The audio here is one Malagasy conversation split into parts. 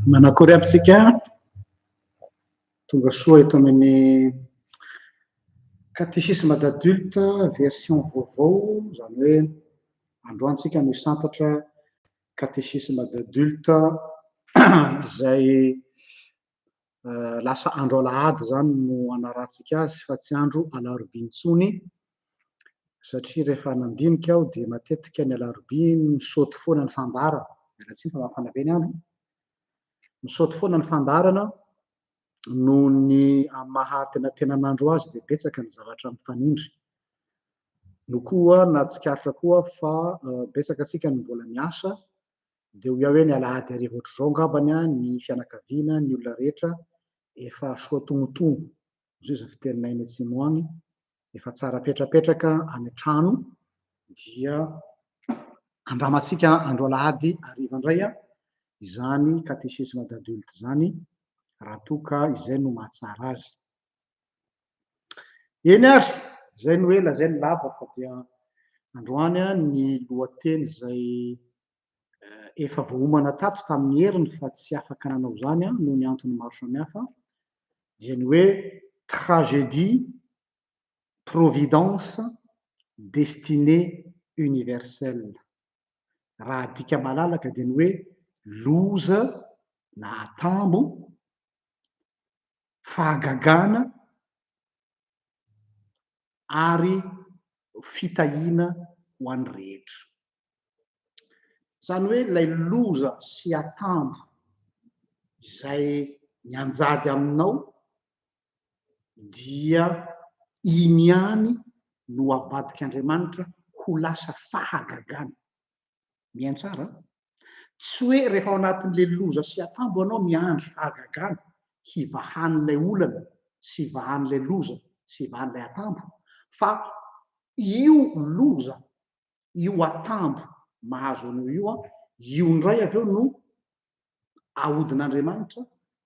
Manakory abitsika tonga soa eto amin'ny catéchisme d'adulte version vaovao, zany hoe androany tsika no isantatra catéchisme d'adulte izay lasa andro alahady zany no anarantsika azy fa tsy andro alarobia intsony, satria rehefa nandinika aho dia matetika ny alarobia misaoty foana ny fandarana, mialatsiny fa mafana be ny andro, misaoty foana ny fandarana noho ny mahatenatenan'andro azy dia betsaka ny zavatra mifanindry. No koa nahatsikaritra koa fa betsaka atsika no mbola miasa, dia ho iaho hoe ny alahady hariva ohatr'izao angambany ny fianakaviana, ny olona rehetra efa soa tongotongo, zay izy fiteninay any atsimo any, efa tsara petrapetraka any an-trano, dia andramantsika andro alahady hariva indray izany catéchisme d'adulte zany, raha toa ka izay no mahatsara azy. Eny ary, zay no hoe lazainy lava fa dia androany ny lohateny izay efa voahomana tato tamin'ny heriny fa tsy afaka nanao zany noho ny antony maro samihafa, dia ny hoe tragédie, providence, destinée universelle. Raha adika malalaka dia ny hoe loza na atambo, fahagagana ary fitahiana ho an'ny rehetra. Zany hoe ilay loza sy atambo izay mianjady aminao dia iny ihany no avadik'Andriamanitra ho lasa fahagagana. Mihaino tsara? Tsy hoe rehefa ao anatin'ilay loza sy atambo ianao miandry fahagagana, hivahan'ilay olana sy hivahan'ilay loza sy hivahan'ilay atambo, fa io loza, io atambo mahazo anao io indray avy eo no ahodin'Andriamanitra,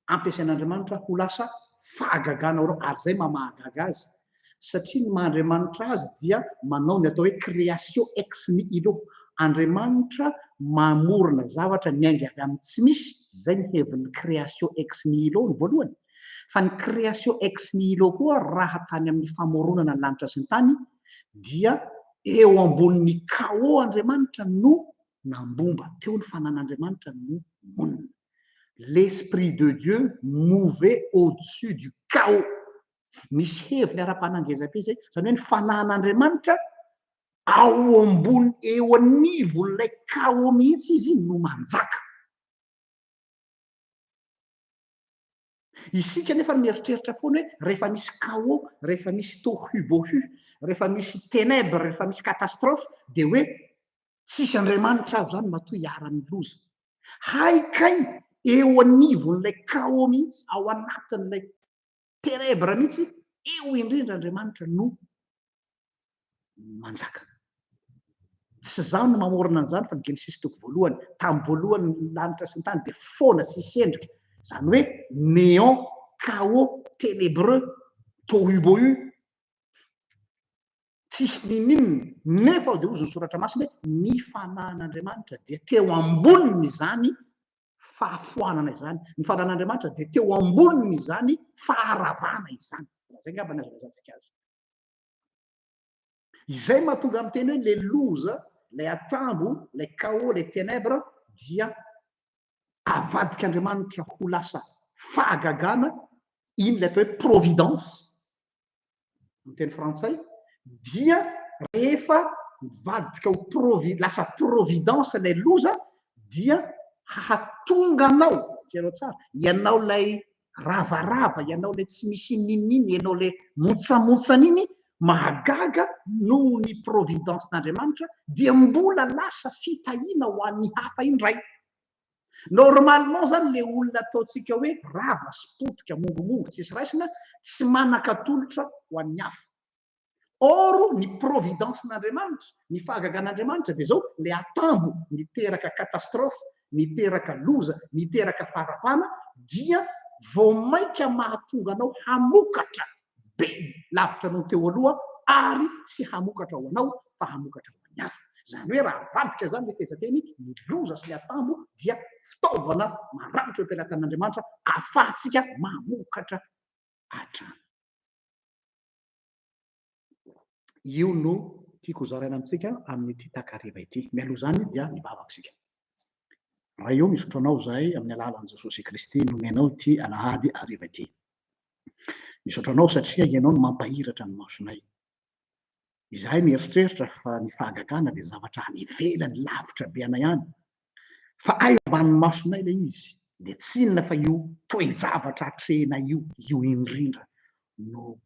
ampiasain'Andriamanitra ho lasa fahagagana ao, ary zay mamahagaga azy, satria ny maha-Andriamanitra azy dia manao ny atao hoe création ex nihilo. Andriamanitra mamorona zavatra miainga avy amin'ny tsy misy, zay ny hevin'ny création ex nihilo ny voalohany. Fa ny création ex nihilo koa raha tany amin'ny famoronana ny lanitra sy ny tany, dia eo ambonin'ny chaos Andriamanitra no nambomba, teo ny fanan'Andriamanitra no monina. L'esprit de Dieu mouvait au-dessus du chaos. Misy heviny ara-panangezam-pe zay, zany hoe ny fanan'Andriamanitra ao ambony eo anivon'ilay chaos mihitsy izy no manjaka. Isika nefa mieritreritra foana hoe rehefa misy chaos, rehefa misy tohu-bohu, rehefa misy ténèbres, rehefa misy catastrophe, dia hoe tsisy Andriamanitra avy zany matoa hiara-ny loza. Haikay eo anivon'ilay chaos mihitsy, ao anatin'ilay ténèbres mihitsy, eo indrindra Andriamanitra no manjaka. Tsy zany no mamorona an'izany fa ny Genesis toko voalohany, tamin'ny voalohany ny lanitra sy ny tany dia foana tsisy endrika. Zany hoe néant, chaos, ténébreux, tohu-bohu, tsisy ninninona, nefa dia hozy ny soratra masina hoe ny fanan'Andriamanitra dia teo amboniny izany fahafoanana izany, ny fanan'Andriamanitra dia teo amboniny izany faharavana izany. Zay ngamba ny azo lazatsika azy. Izay mahatonga amin'ny teny hoe le loza, le atambo, le chaos, le ténèbres dia avadik'Andriamanitra ho lasa fahagagana, iny le atao hoe providence ny teny frantsay, dia rehefa mivadika ho lasa providence ilay loza, dia hahatonga anao, tsenao tsara, ianao lay ravarava, ianao lay tsy misy ninnininy, ianao lay motsamotsana iny, mahagaga noho ny providence-n'Andriamanitra, dia mbola lasa fitahiana ho an'ny hafa indray. Normalement zany le olona ataontsika hoe rava sy potika, mongomongo, tsisy raisina, tsy manan-katolotra ho an'ny hafa. Or ny providence-n'Andriamanitra, ny fahagagan'Andriamanitra dia zao, le atambo niteraka catastrophe, niteraka loza, niteraka fahavana, dia vao mainka mahatonga anao hamokatra be lavitra noho teo aloha ary tsy hamokatra ho anao fa hamokatra ho any hafa. Zany hoe raha vadika zany le fehezanteny ny loza sy ny atambo dia fitaovana maranitra eo am-pelatan'Andriamanitra ahafahantsika mamokatra hatrany. Io no tiako zaraina amintsika amin'ity takariva ity. Mialoha zany dia mibavaka sika. Raha eo misaotra anao zahay amin'ny alalan'i Jesosy Kristy nomenao ity alahady hariva ity. Misaotra anao satria ianao no mampahiratra ny masonay. Izahay mieritreritra fa ny fahagagana dia zavatra any ivelany lavitra be anay ihany. Fa ay ambany masonay ilay izy dia tsy inona fa io toe-javatra hatrehinay io indrindra no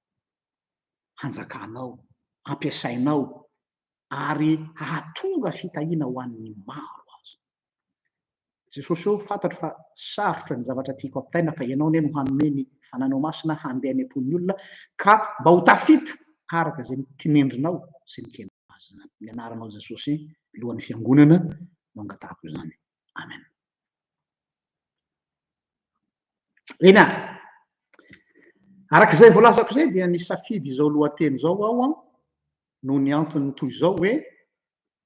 hanjakanao, ampiasainao ary hahatonga fitahiana ho an'ny maro azy. Jesosy eo fantatro fa sarotra ny zavatra tiako ampitaina fa ianao ne no hanome ny fananao masina handeha any am-pon'ny olona ka mba ho tafita araka izay tinendrinao sy ny kenao azy. Ny anaranao Jesosy lohan'ny fiangonana no angatahako izany. Amen. Eny ary arak'izay voalazako izay dia nisafidy izao lohateny izao aho no ny antony toy izao hoe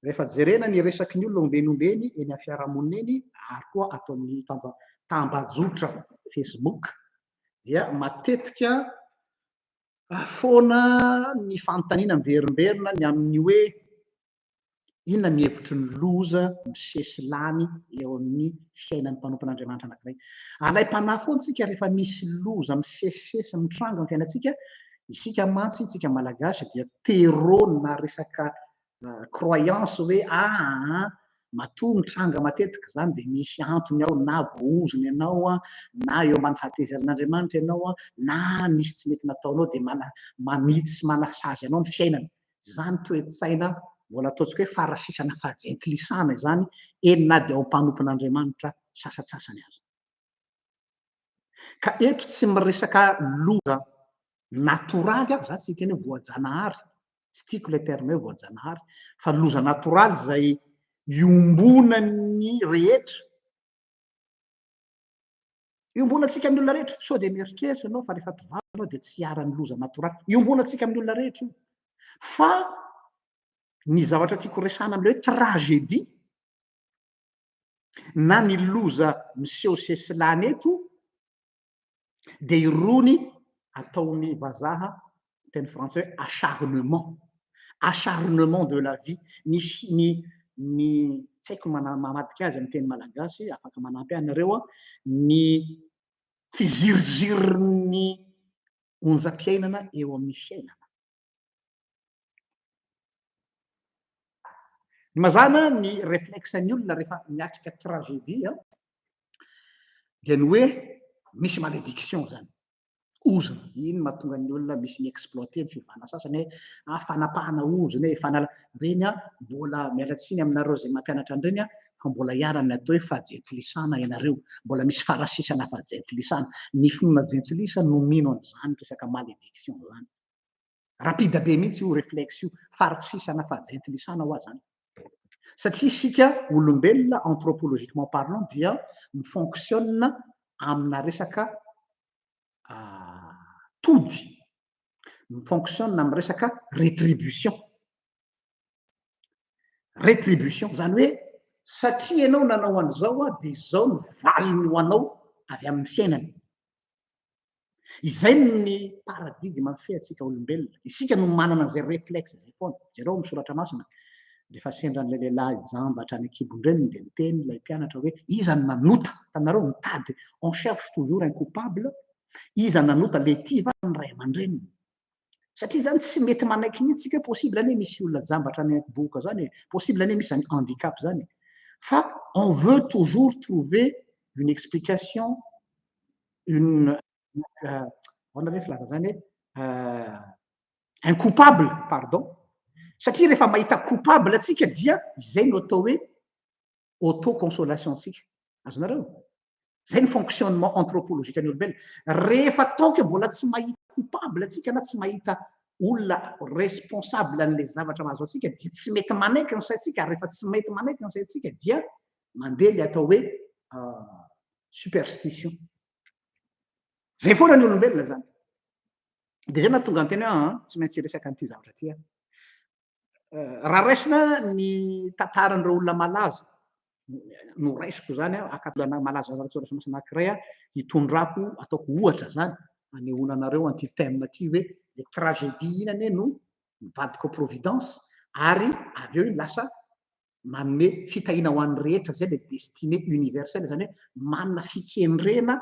rehefa jerena ny resaky ny olona ombenombeny eny amin'ny fiarahamonina eny ary koa atao amin'ny tambajotra Facebook dia matetika foana ny fanontaniana miverimberina ny amin'ny hoe inona ny hevitry ny loza misesilany eo amin'ny fiainan'ny mpanompon'Andriamanitra anankiray. Alay-panahy foana tsika rehefa misy loza misesisesy mitranga amin'ny fiainantsika, isika mantsy isika malagasy dia terona resaka croyance hoe matoa mitranga matetika zany dia misy antony ao na voozony ianao na eo ambany fahatezeran'Andriamanitra ianao na nisy tsy mety nataonao dia manitsy sy manasazy anao ny fiainana. Zany toe-tsaina mbola ataontsika hoe farasisana fahajentilisana izany eny na dia ao mpanompon'Andriamanitra sasatsasany azy. Ka eto tsy miresaka loza natoraly aho, za tsy teny hoe voajanahary, tsy tiako ilay terme hoe voajanahary, fa loza natoraly izay iombonany rehetra. Iombonantsika amin'ny olona rehetra. Sao dia mieritreritra ianao fa rehefa mpivady ianao dia tsy hiara-ny loza natoraly. Iombonantsika amin'ny olona rehetra io. Fa ny zavatra tiako resana amin'ilay hoe tragédie na ny loza miseho sesilany eto dia irony ataony vazaha teny frantsay hoe acharnement de la vie, ny tsy haiko mamadika azy amin'ny teny malagasy, afaka manampy anareo ny fiziriziriny onjam-piainana eo amin'ny fiainana. Ny mazana ny réflexen'ny olona rehefa miatrika tragédie dia ny hoe misy malédiction zany, ozona. Iny mahatonga ny olona misy miexploiter ny fivana sasany hoe fanapahana ozona reny mbola mialatsiny aminareo izay mampianatra an'ireny fa mbola hiarany atao hoe fahajentilisana ianareo, mbola misy farasisana fahajentilisana. Ny finoana jentilisa no mino an'izany resaka malédiction zany. Rapida be mihitsy io réflexe io, farasisana fahajentilisana ho azy zany. Satria isika olombelona anthropologiquement parlant dia mifonctionne amina resaka tody, mifonctionne amin'ny resaka rétribution. Rétribution zany hoe satria ianao nanao an'izao dia izao ny valiny ho anao avy amin'ny fiainana. Izay ny paradigme amin'ny fiainantsika olombelona. Isika no manana an'izay réflexe izay foana. Jereo misoratra masina rehefa sendran'ilay lehilahy jambatra any an-kibon-dreniny dia niteny ilay mpianatra hoe iza no nanota, hitanareo mitady, on cherche toujours un coupable, iza nanota le tiva ny ray aman-dreniny. Satria zany tsy mety manaiky mihitsy hoe possible anie misy olona jambatra any am-boka zany, possible anie misy handicap zany. Fa on veut toujours trouver une explication, un coupable, pardon. Satria rehefa mahita coupable atsika dia izay no atao hoe auto-consolation tsika. Azonareo? Zay ny fonctionnement anthropologique ny olombelona. Rehefa ataoko mbola tsy mahita coupable atsika na tsy mahita olona responsable an'ilay zavatra mahazo atsika dia tsy mety manaiky ny saintsika. Rehefa tsy mety manaiky ny saintsika dia mandeha ilay atao hoe superstition. Zay foana ny olombelona zany. dia zay na tonga ny teny hoe tsy maintsy resaka an'ity zavatra ty a. Raha raisina ny tantaran'ireo olona malaza no raisiko zany a akatolana malaza ratsoratra anankiray a hitondrako ataoko ohatra zany anehoana anareo an'ity thème ty hoe le tragédie iny anie no mivadika providence ary avy eo iny lasa manome fitahina ho an'ny rehetra zay le destinée universelle zany hoe manana fikendrena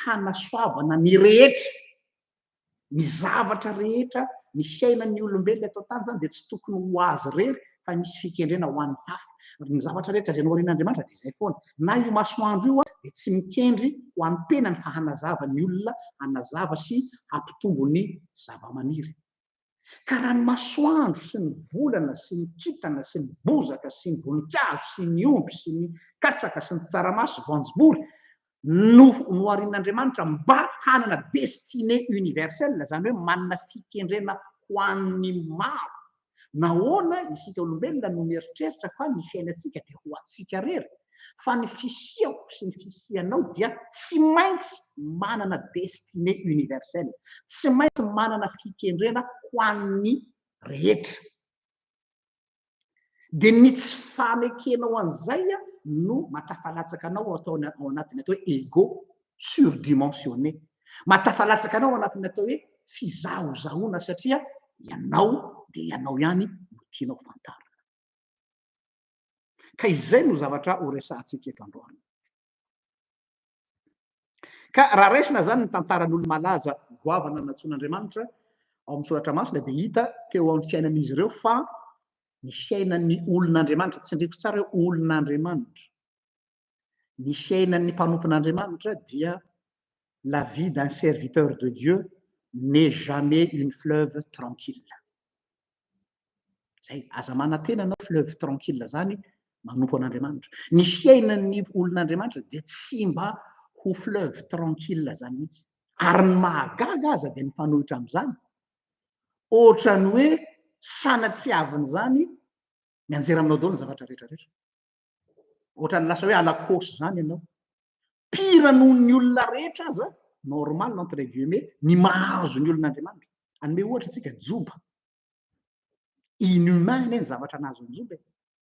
hanasoavana ny rehetra ny zavatra rehetra ny fiainan'ny olombelona atao tany zany dia tsy tokony ho azy rery fa misy fikendrena ho an'ny hafa ny zavatra rehetra zay noarin'Andriamanitra dia izay foana na io masoandro io a dia tsy mikendry ho an'ny tenany fa hanazava ny olona hanazava sy hampitombo ny zava-maniry ka raha ny masoandro sy ny volana sy ny kintana sy ny bozaka sy ny voninkazo sy ny omby sy ny katsaka sy ny tsaramaso voanjobory noarin'Andriamanitra mba hanana destinée universelle zany hoe manana fikendrena ho an'ny maro nahoana isika olombelona no mieritreritra fa ny fiainantsika dia ho atsika rery fa ny fisiako sy ny fisianao dia tsy maintsy manana destinée universelle tsy maintsy manana fikendrena ho an'ny rehetra dia ny tsy famekenao an'izay a no matafalatsaka anao atao ao anatiny atao hoe ego surdimensionné matafalatsaka anao ao anatiny atao hoe fizahozahoana satria ianao dia ianao ihany no tianao fantarina ka izay no zavatra ho resahantsika eto androany ka raha raisina zany ny tantaran'olo malaza goavana natsoan'Andriamanitra ao amin'ny soratra masina dia hita teo amin'ny fiainan'izy ireo fa ny fiainan'ny olon'Andriamanitra tsy ndreko tsara hoe olon'Andriamanitra ny fiainan'ny mpanompon'Andriamanitra dia la vie d'un serviteur de Dieu n'est jamais une fleuve tranquille zay aza manantena anao fleuve tranquille zany manompo an'Andriamanitra ny fiainan'ny olon'Andriamanitra dia tsy mba ho fleuve tranquille zany mihitsy ary ny mahagaga aza dia ny fanohitra amin'izany ohatrany hoe sanatriaviny zany ny anjera aminao daholo ny zavatra rehetrarehetra ohatrany lasa hoe alakosy zany ianao pira noho ny olona rehetra aza normal entre guillemets ny mahazo ny olon'Andriamanitra anome ohatra tsika joba inhumain eny zavatra nahazo ny joba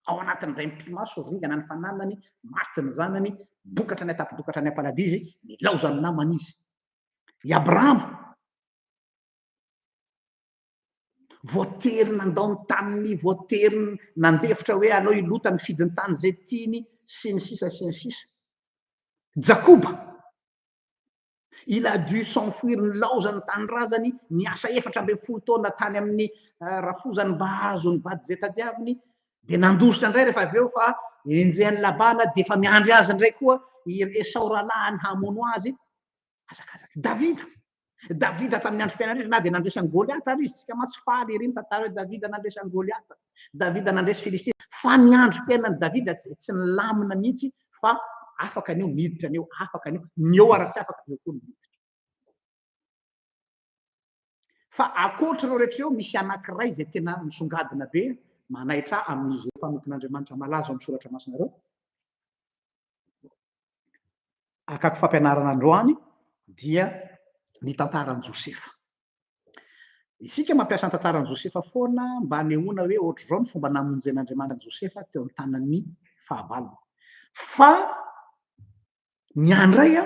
ao anatin'ny ray mpimaso ringana ny fananany matiny zanany bokatra ny atapy-dokatra ny ampaladizy ny laozany namany izy i Abrahama voatery nandao ny taniny voatery nandefitra hoe alao ilota ny fidiny tany zay tiany sy ny sisa sy ny sisa Jakoba il a dû s'enfuir ny laozany tanyrazany ny asa efatra amby folo taona tany amin'ny rafozany mba azo ny vady zay tadiaviny dia nandositra indray rehefa avy eo fa enjehan'ny Labana dia efa miandry azy indray koa Esau rahalahiny hamono azy azakazaka Davida tamin'ny andro fiainana rehetra na dia nandresany Goliata ary izy tsika masy faly ery ny tantara hoe Davida nandresany Goliata Davida nandresy Filistina fa ny andro fiainan'ny Davida tsy nilamina mihitsy fa afaka anio miditra anio afaka anio ny eo ara tsy afaka eo koa miditra fa akoatr'ireo rehetra eo misy anankiray zay tena misongadina be manahitra amin'izy mpanompon'Andriamanitra malaza amin'ny soratra masina ireo akako fampianarana androany dia ny tantaran'i Josefa isika mampiasa ny tantaran'i Josefa foana mba hanehoana hoe ohatr'izao ny fomba namonjen'Andriamanitra an'i Josefa teo amin'ny tanan'ny fahavalony fa ny andray a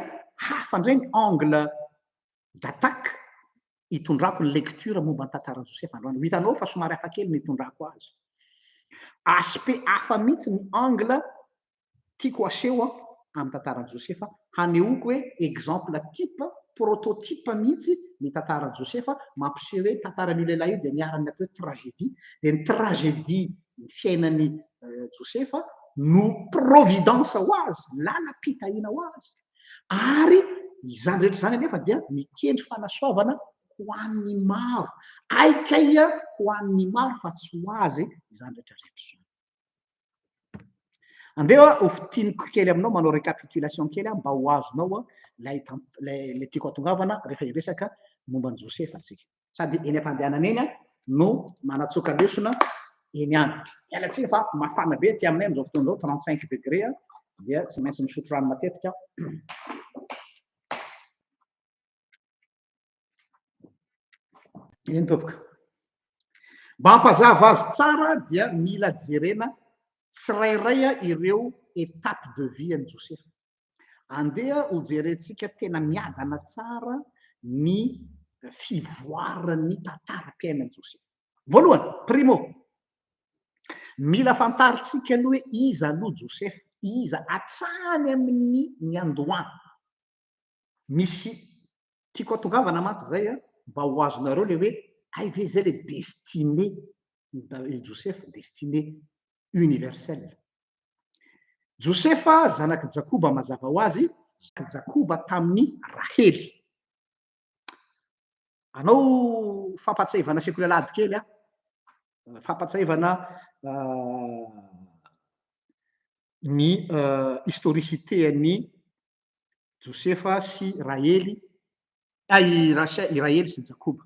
hafa indray ny angle d'attaque hitondrako ny lecture momba ny tantaran'i Josefa androany hitanao fa somary hafa kely ny hitondrako azy aspect hafa mihitsy ny angle tiako aseho amin'ny tantaran'i Josefa hanehoako hoe exemple type prototype mihitsy ny tantaran'i Josefa mampiseho hoe tantaran'io lehilahy io dia niarany atao hoe tragédie dia ny tragédie ny fiainan'ny Josefa no providence ho azy lala-pitahiana ho azy ary izany rehetra zany anefa dia mikendry fanasoavana ho an'ny maro aikaia ho an'ny maro fa tsy ho azy izany rehetrarehetra andeha hofitiniko kely aminao manao récapitulation kely mba ho azonao lay tiako atongavana rehefa hiresaka momba ny Josefa atsika sady eny am-pandehanana eny no manatsoka lesona eny any mialatsika fa mafana be ty aminay amin'izao fotoana izao 35 degré dia tsy maintsy misotro rano matetika eny tompoko mba hampazava azy tsara dia mila jerena tsirairay ireo étape de vie any Josefa. Andeha ho jerentsika tena miadana tsara ny fivoaran'ny tantaram-piainan'i Josefa. Voalohany, primo, mila fantaritsika aloha hoe iza aloha Josefa, iza hatrany amin'ny ny Andohany. Misy tiako atongavana mantsy zay mba ho azonareo le hoe ay ve zay le destiné Josefa, destiné universelle. Josefa zanaky Jakoba mazava ho azy, Jakoba tamin'ny Rahely. Anao fampatsaivana sekulalady kely fampatsaivana ny historicité any Josefa sy Rahely, Rahely sy Jakoba.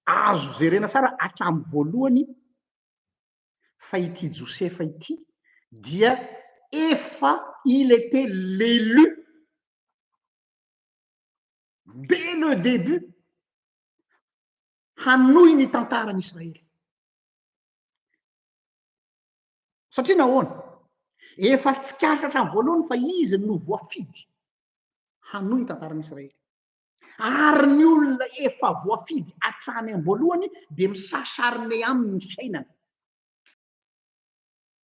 Azo jerena tsara hatramin'ny voalohany fa ity Josefa ity dia efa il était l'élu dès le début hanohy ny tantaran'Israely. Satria nahoana? Efa tsikatra hatramin'ny voalohany fa izy no voafidy hanohy ny tantaran'Israely. Ary ny olona efa voafidy hatrany amin'ny voalohany dia misasarine aminy fiainana.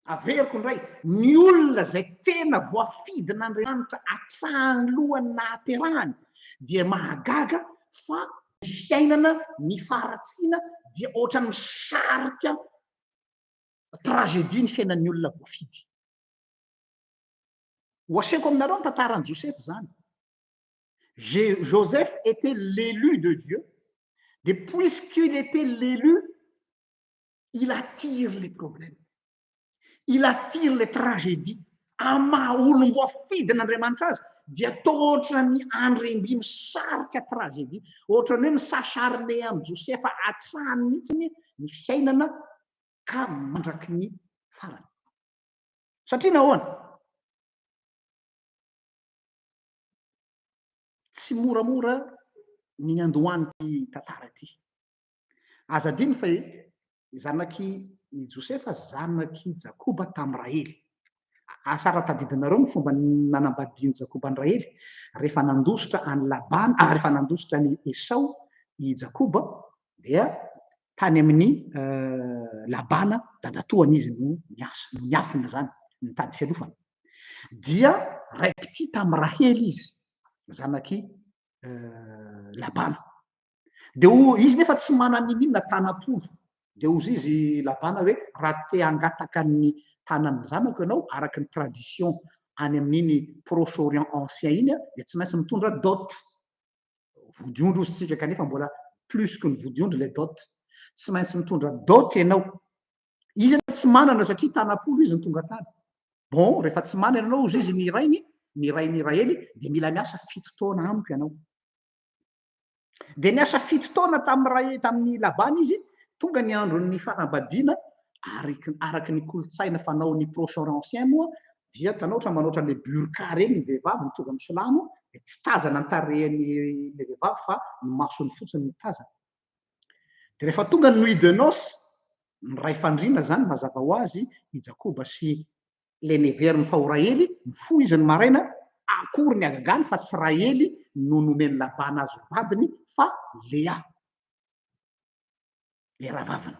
Averiko indray, ny olona zay tena voafidin'Andriamanitra hatrany lohany nahaterahany dia mahagaga fa ny fiainana, ny faharatsiana dia ohatrany misarika tragédie ny fiainan'ny olona voafidy. Hoaseko aminareo ny tantaran'i Joseph zany. Joseph était l'élu de Dieu, et puisqu'il était l'élu, il attire les problèmes. Il attire les tragédies. Ama olom voafidin'Andriamanitra azy dia tohatrany andremby misarika tragédie, ohatrany hoe misasarine amin'ny Josefa hatrany mihitsiny ny fiainana ka mandraky ny farany. Satria nahoana? Tsy moramora ny andohany ty tantara ty. Aza adiny fa zanaky Josefa zanaky Jakoba tamin'ny Rahely. Asara tadidinareo ny fomba nanambadiany Jakoba ny Rahely rehefa nandositra any Labana, rehefa nandositra any Esau i Jakoba dia tany amin'ny Labana dadatoany izy no niafina zany, nitady fialofana. Dia raiky ty tamin'ny Rahely izy, zanaky Labana. De izy nefa tsy manana inona tanapolo. De ozy izy Labana hoe raha te hangataka ny tanan'ny zanako ianao araky ny tradition any amin'iny Proche-Orient ancien iny dia tsy maintsy mitondra dot. Vodiondro izy tsika kanefa mbola plus que ny vodiondro le dot. Tsy maintsy mitondra dot ianao. Izy tsy manana satria tanapolo izy ny tonga tany. Bon, rehefa tsy manana ianao ozy izy ny rainy Rahely dia mila miasa 7 taona amiko ianao. De niasa 7 taona tamin'ny Labana izy, tonga ny andron'ny fanambadiana araky ny kolotsaina fanaon'ny Proche-Orient ancien moa dia tanao ohatrany manao ohatrany le burqa reny ny vehivavy mitovy amin'ny silamo dia tsy tazana ny tarehan'ny le vehivavy fa ny masony fotsiny ny tazana. De rehefa tonga ny nuit de noces, ny ray fandriana zany mazava ho azy i Jakoba sy le neveriny fa ho Rahely, mifoha izy ny maraina, akory ny agagany fa tsy Rahely no nomeny Labana azy vadiny fa Léa. Le rahavaviny.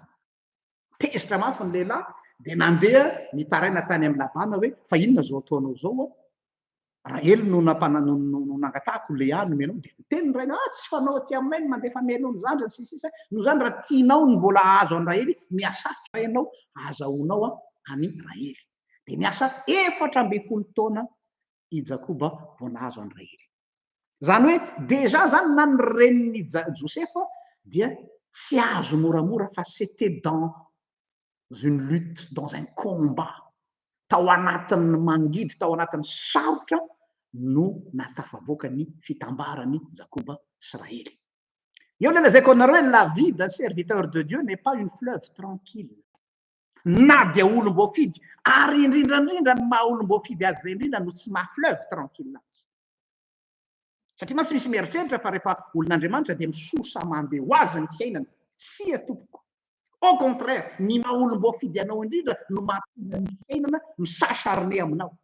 Tezitra mafy ny lehilahy dia nandeha nitaraina tany amin'ny Labana hoe fa inona zao ataonao zao? Rahely no nangatahako Léa nomenao. Dia niteny ny raina, tsy fanao aty aminay mandefa melony zandriny sisisa. No zany raha tianao ny mbola azo any Rahely, miasa ianao azahoanao any Rahely. Dia miasa 4 taona i Jakoba vao nahazo any Rahely. Zany hoe déjà zany na ny renin'ny Josefa dia tsy azo moramora fa c'était dans une lutte, dans un combat. Tao anatin'ny mangidy, tao anatin'ny sarotra no natafavoaka ny fitambarany Jakoba sy Rahely. Io le lazaiko anareo hoe la vie d'un serviteur de Dieu n'est pas une fleuve tranquille. Na dia olom-boafidy, ary indrindrandrindra ny maha olom-boafidy azy zay indrindra no tsy maha fleuve tranquille azy. satria ma tsy misy mieritreritra fa rehefa olon'andriamanitra dia misosa mandeha ho azy ny fiainana tsy atompoko. Au contraire, ny maha olom-boafidy anao indrindra no mahatonga ny fiainana misasarine aminao.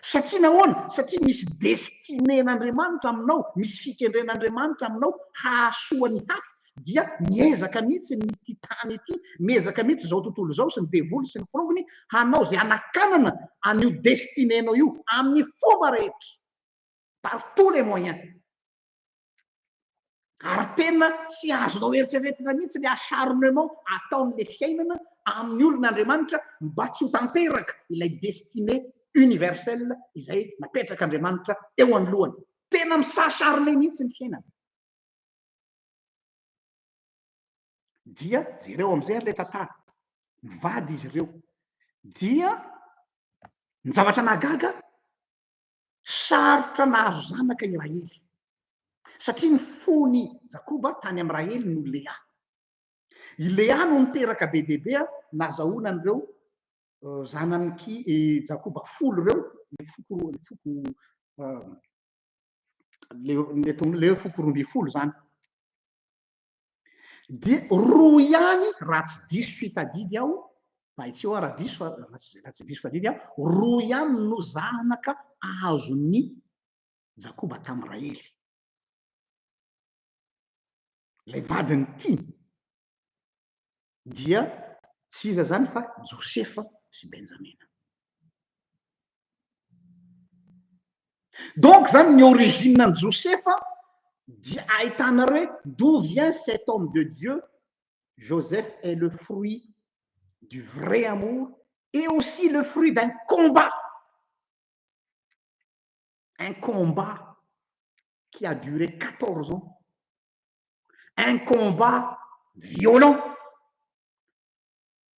Satria nahoana? Satria misy destinen'Andriamanitra aminao, misy fikendren'Andriamanitra aminao hahasoa ny hafa, dia miezaka mihitsy nyity tany ity, miezaka mihitsy zao tontolo zao sy ny devolo sy ny firongony hanao zay anakanana an'io destinenao io amin'ny fomba rehetra, par tous les moyens. Ary tena tsy azonao eritreretina mihitsy le acharnement ataon'le fiainana amin'ny olon'Andriamanitra mba tsy ho tanteraka ilay destiné universelle izay napetrak'Andriamanitra eo anoloany. Tena misacharne mihitsy ny fiainana. Dia jereo am'izay le tantara mivady izy ireo dia ny zavatra nahagaga sarotra nahazo zanaka i Rahely satria ny fony Jakoba tany amin'ny Rahely no Léa. I Léa no niteraka be deabe nazahoana an'ireo zanany Jakoba folo ireo le foko roa ambin'ny folo zany. Dia roa ihany raha tsy diso fitadidy aho, mahitseo raha diso raha tsy diso fitadidy aho, roa ihany no zanaka azony Jakoba tamin'ny Rahely. Lay vadiny ty dia tsy iza zany fa Josefa sy Benjamina. Donc zany ny origine ny Josefa dia ahitanareo hoe d'où vient cet homme de Dieu? Joseph est le fruit du vrai amour et aussi le fruit d'un combat. Un combat qui a duré 14 ans. Un combat violent.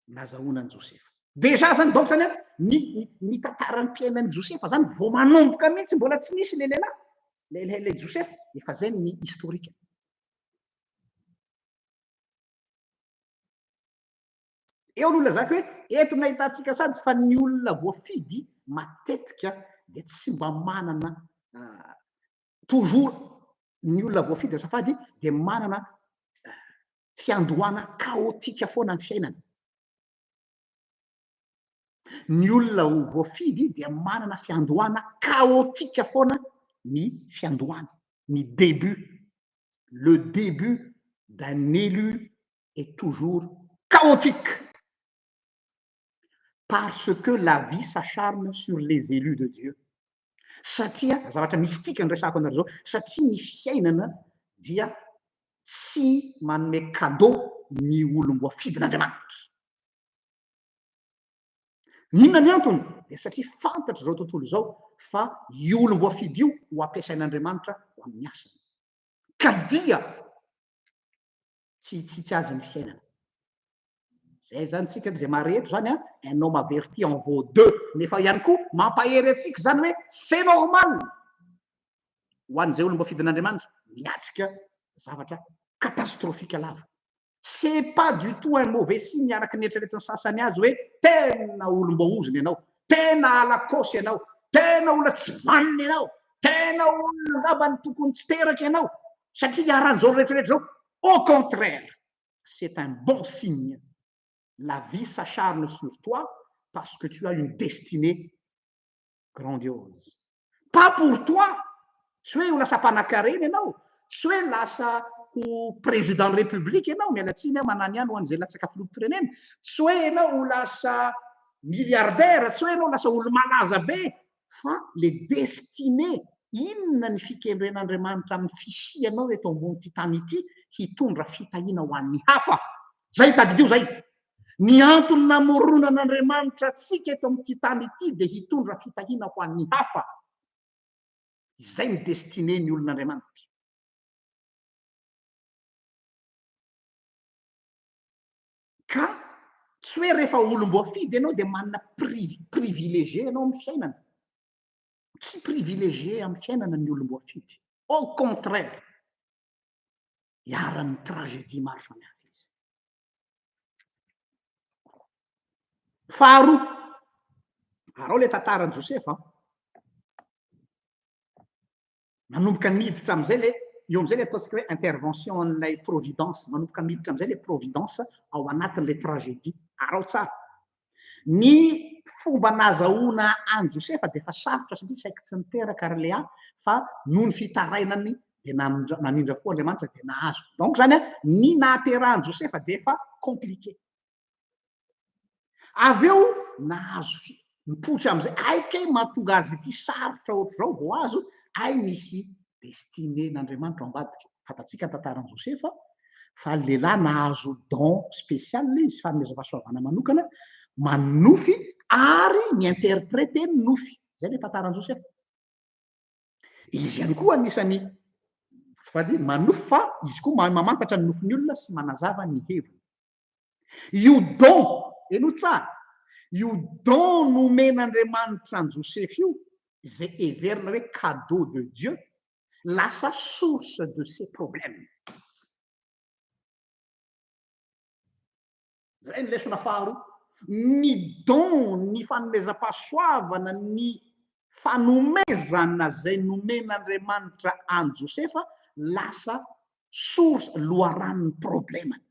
Nazahoana Josefa. Déjà zany donc zany ny tantarany mpiainan'ny Josefa zany vao manomboka mihitsy mbola tsy nisy le lehilahy le Josefa efa zay ny historique. Eo no lazaka hoe eto nahitantsika sady fa ny olona voafidy matetika dia tsy mba manana toujours ny olona voafidy azafady dia manana fiandohana kaotika foana ny fiainana. Ny olona voafidy dia manana fiandohana kaotika foana ny fiandohana, ny début. Le début d'un élu est toujours chaotique. Parce que la vie s'acharne sur les élus de Dieu. Satria zavatra mystique ny resako anareo zao, satria ny fiainana dia tsy manome cadeau ny olom-boafidin'Andriamanitra. Inona ny antony? Dia satria fantatra zao tontolo zao fa io olom-boafidy io ho ampiasain'Andriamanitra ho amin'ny asany. Ka dia tsy azy ny fiainana. Zay zany tsika zay mareto zany un homme averti en vaut deux. Nefa ihany koa mampahery atsika zany hoe c'est normal ho an'izay olom-boafidin'Andriamanitra miatrika zavatra catastrophique lava. C'est pas du tout un mauvais signe araka ny eritreretin'ny sasany azy hoe tena olom-boahoziny ianao, tena alakosy ianao, tena olona tsy vanina ianao, tena olona angamba ny tokony tsy teraka ianao satria hiaran'izao rehetrarehetra zao. Au contraire, c'est un bon signe. La vie s'acharne sur toi parce que tu as une destinée grandiose. Pas pour toi. Tsy hoe ho lasa mpanakarena ianao, tsy hoe lasa ho président de république ianao, mialatsiny manany ihany ho an'izay latsaka filoham-pirenena, tsy hoe ianao ho lasa milliardaire, tsy hoe ianao lasa olo malaza be, fa le destiné, inona ny fikendren'Andriamanitra amin'ny fisianao eto ambony tany ity hitondra fitahiana ho an'ny hafa. Zay tadidio zay. Ny antony namoronan'Andriamanitra atsika eto amin'ity tany ity dia hitondra fitahiana ho an'ny hafa. Izay ny destiné ny olon'Andriamanitra. Ka tsy hoe rehefa olom-boafidy ianao dia manana privilégié ianao amin'ny fiainana. Tsy privilégié amin'ny fiainana ny olom-boafidy. Au contraire, hiaran'ny tragédie maro samihafa izy. Faharoa, arao le tantaran'i Josefa. manomboka niditra am'izay le eo am'izay le ataontsika hoe intervention an'ilay providence manomboka miditra am'izay le providence ao anatin'le tragédie arao tsara ny fomba nazahoana an Josefa de efa sarotra satria saiky tsy niteraka ary le fa noho ny fitarainany de namindra fo Andriamanitra de nahazo donc zany ny nahaterahan Josefa de efa compliqué avy eo nahazo mipoitra am'izay aika mahatonga azy ity sarotra ohatr' zao vao azo ay misy destiné n'Andriamanitra ambadika fatatsika tantaran Josefa fa lehilahy nahazo don spécial izy fanomezam-pahasoavana manokana manofy ary miinterpréter nofy zay le tantaran Josefa izy ihany koa anisany fady manofy fa izy koa mamantatra ny nofin'ny olona sy manazava ny heviny io don eno tsara io don nomen'Andriamanitra an Joseph io zay heverina hoe cadeau de Dieu lasa source de ses problèmes zay ny lesona faharoa ny don ny fanomezam-pahasoavana ny fanomezana zay nomen'Andriamanitra an Josefa lasa source loharan'ny problèmany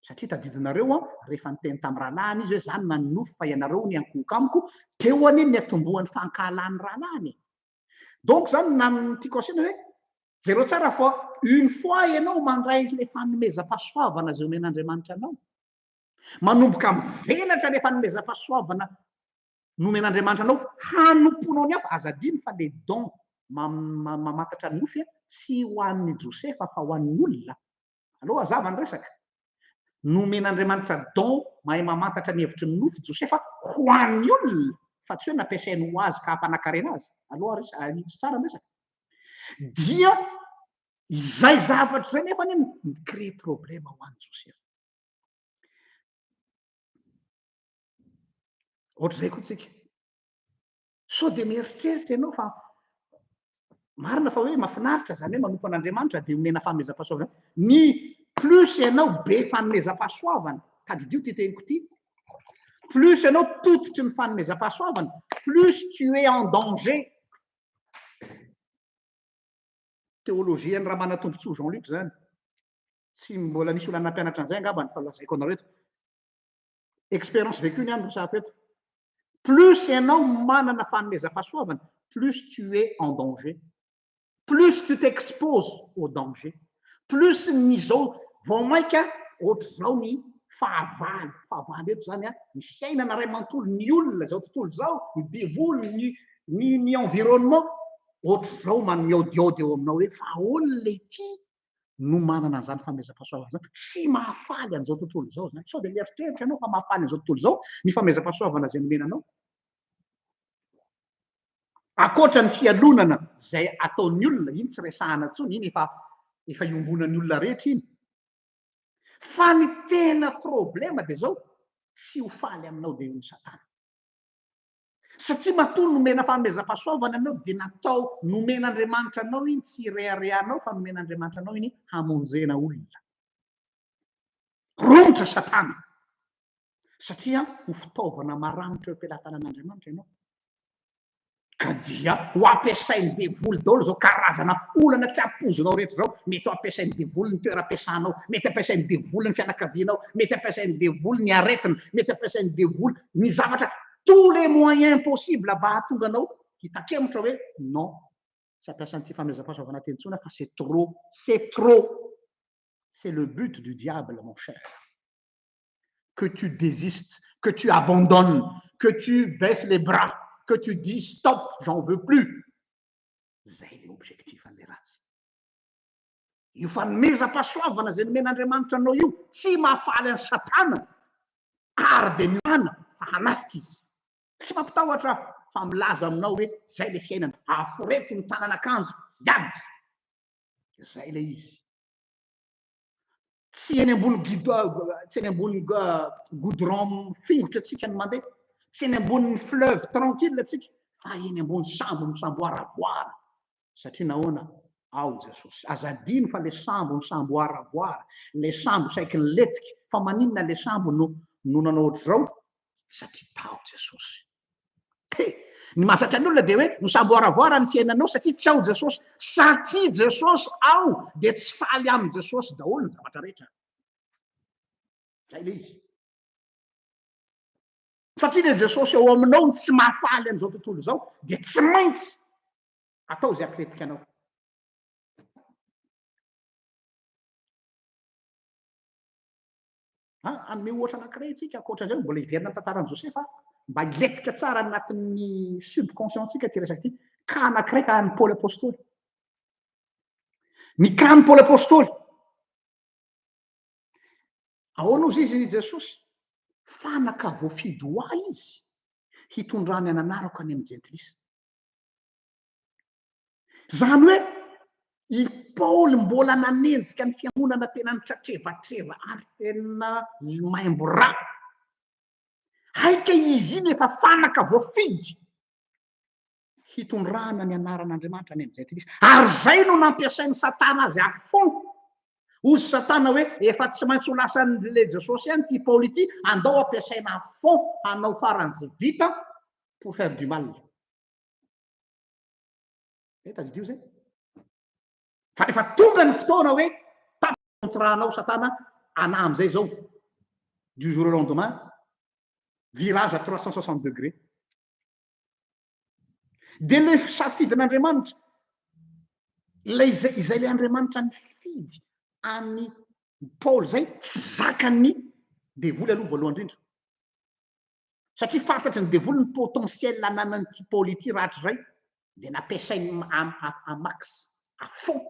satria tadidinareo rehefa niteny tamin'ny rahalahy izy hoe zany nanofy fa ianareo ny ankohoka amiko teo any ny atombohan'ny fankahalan'ny rahalahy donc zany tiako asina hoe zereo tsara fa une fois ianao mandray le fanomezam-pahasoavana zay omen'Andriamanitra anao manomboka mivelatra le fanomezam-pahasoavana nomen'Andriamanitra anao hanomponao ny hafa azadiny fa le don mamantatra ny nofy tsy ho an'ny Josefa fa ho an'ny olona aloha azava ny resaka nomen'Andriamanitra don mahay mamantatra ny hevitry ny nofy Josefa ho an'ny olona fa tsy hoe nampiasainy ho azy ka hampanankarena azy aloha itsy tsara ny resaka dia izay zavatra zay nefa ny micrée problème ho an'ny Josefa ohatra zay koa tsika sao de mieritreritra ianao fa marina fa hoe mahafinaritra zany hoe manompo an'Andriamanitra de omena fanomezam-pahasoavana ny plus ianao be fanomezam-pahasoavana tadidio ty teniko ty plus ianao tototry ny fanomezam-pahasoavana plus tu es en danger théologie ny raha manatombotsoa Jean-Luc zany tsy mbola nisy olana nampianatra an'izay angamba ny falazaiko anareo eto expérience vécue ny any resahako eto plus ianao manana fanomezam-pahasoavana plus tu es en danger plus tu t'exposes au danger plus nyzao vao maika ohatra zao ny fahavalo eto zany ny fiainana ray manontolo ny olona zao tontolo zao ny devoly ny environnement ohatra zao miaodiaody eo aminao hoe fa olona ity no manana an'izany fanomezam-pahasoavana zany tsy mahafaly an'izao tontolo zao zany sao de mieritreritra ianao fa mahafaly an'izao tontolo zao ny fanomezam-pahasoavana zay nomenanao akoatra ny fialonana zay ataon'ny olona iny tsy resahana tsony iny efa iombonan'ny olona rehetra iny fa ny tena problème de zao tsy ho faly aminao de io ny satana satria matoa nomena fanomezam-pahasoavana anao de natao nomen'Andriamanitra anao iny tsy reharehanao fa nomen'Andriamanitra anao iny hamonjena olona romotra satana satria ho fitaovana maranitra eo am-pelatanan'Andriamanitra ianao ka dia ho ampiasainy devoly daholo zao karazana olana tsy ampozinao rehetra zao mety ho ampiasainy devoly ny toeram-piasanao mety ampiasainy devoly ny fianakavianao mety ampiasainy devoly ny aretina mety ampiasainy devoly ny zavatra tous les moyens possibles mba hahatonga anao hitakemitra hoe non tsy ampiasan'ity fanomezam-pahasoavana teny intsony fa c'est trop c'est le but du diable mon cher que tu désistes que tu abandonnes que tu baisses les bras que tu dis stop, j'en veux plus. Zay le objectif an'le ratsy. Io fanomezam-pahasoavana zay nomen'Andriamanitra anao io tsy mahafaly an'ny satana ary de miana fa hanafiky izy. Tsy mampitahotra fa milaza aminao hoe zay le fiainana aforety ny tanan'akanjo iady. Zay le izy. Tsy eny ambony tsy eny ambony goudron fingotra atsika ny mandeha. Tsy eny ambonin'ny fleuve tranquille atsika fa eny ambony sambo misamboaravoara satria nahoana ao Jesosy azadiny fa le sambo misamboaravoara le sambo saiky ny letiky fa maninona le sambo no nanao ohatr'izao satria tao Jesosy ny mahazatra ny olona de hoe misamboaravoara ny fiainanao satria tsy ao Jesosy, satria Jesosy ao de tsy faly amin' Jesosy daholo ny zavatra rehetra. Zay le izy. Satria le Jesosy eo aminao ny tsy mahafaly an'izao tontolo zao de tsy maintsy atao zay ampiretika anao. Anome ohatra anankiray itsika ankoatran'izay mbola hiverina ny tantaran'i Josefa mba hiletika tsara anatin'ny subconscientsika ty resaka ty. Ka anankiray ka ny Paoly apôstôly. Ny kany Paoly apôstôly. Ahoana ozy izy Jesosy? Fanaka voafidy ho ahy izy hitondrany ny anarako any amin'ny jentilisa. Zany hoe i Paoly mbola nanenjika ny fiangonana tena nitratrevatreva ary tena maimbo ra. Haika izy iny efa fanaka voafidy hitondrana ny anaran'Andriamanitra any amin'ny jentilisa. Ary zay no nampiasain'ny Satana azy afony. Ozy Satana hoe efa tsy maintsy ho lasan'le Jesosy ihany ty Paoly ity, andao ampiasaina afony hanao faran'izay vita pour faire du mal. Tazidio zay. Fa rehefa tonga ny fotoana hoe tapitranao Satana ana am'izay zao du jour au lendemain virage à 360 degrés. De le safidin'Andriamanitra izay le Andriamanitra ny fidy any Paoly zay tsy zakany devoly aloha voalohany indrindra. Satria fantatry ny devoly ny potentiel ananan'ity Paoly ity rahatry zay de nampiasainy amax afon.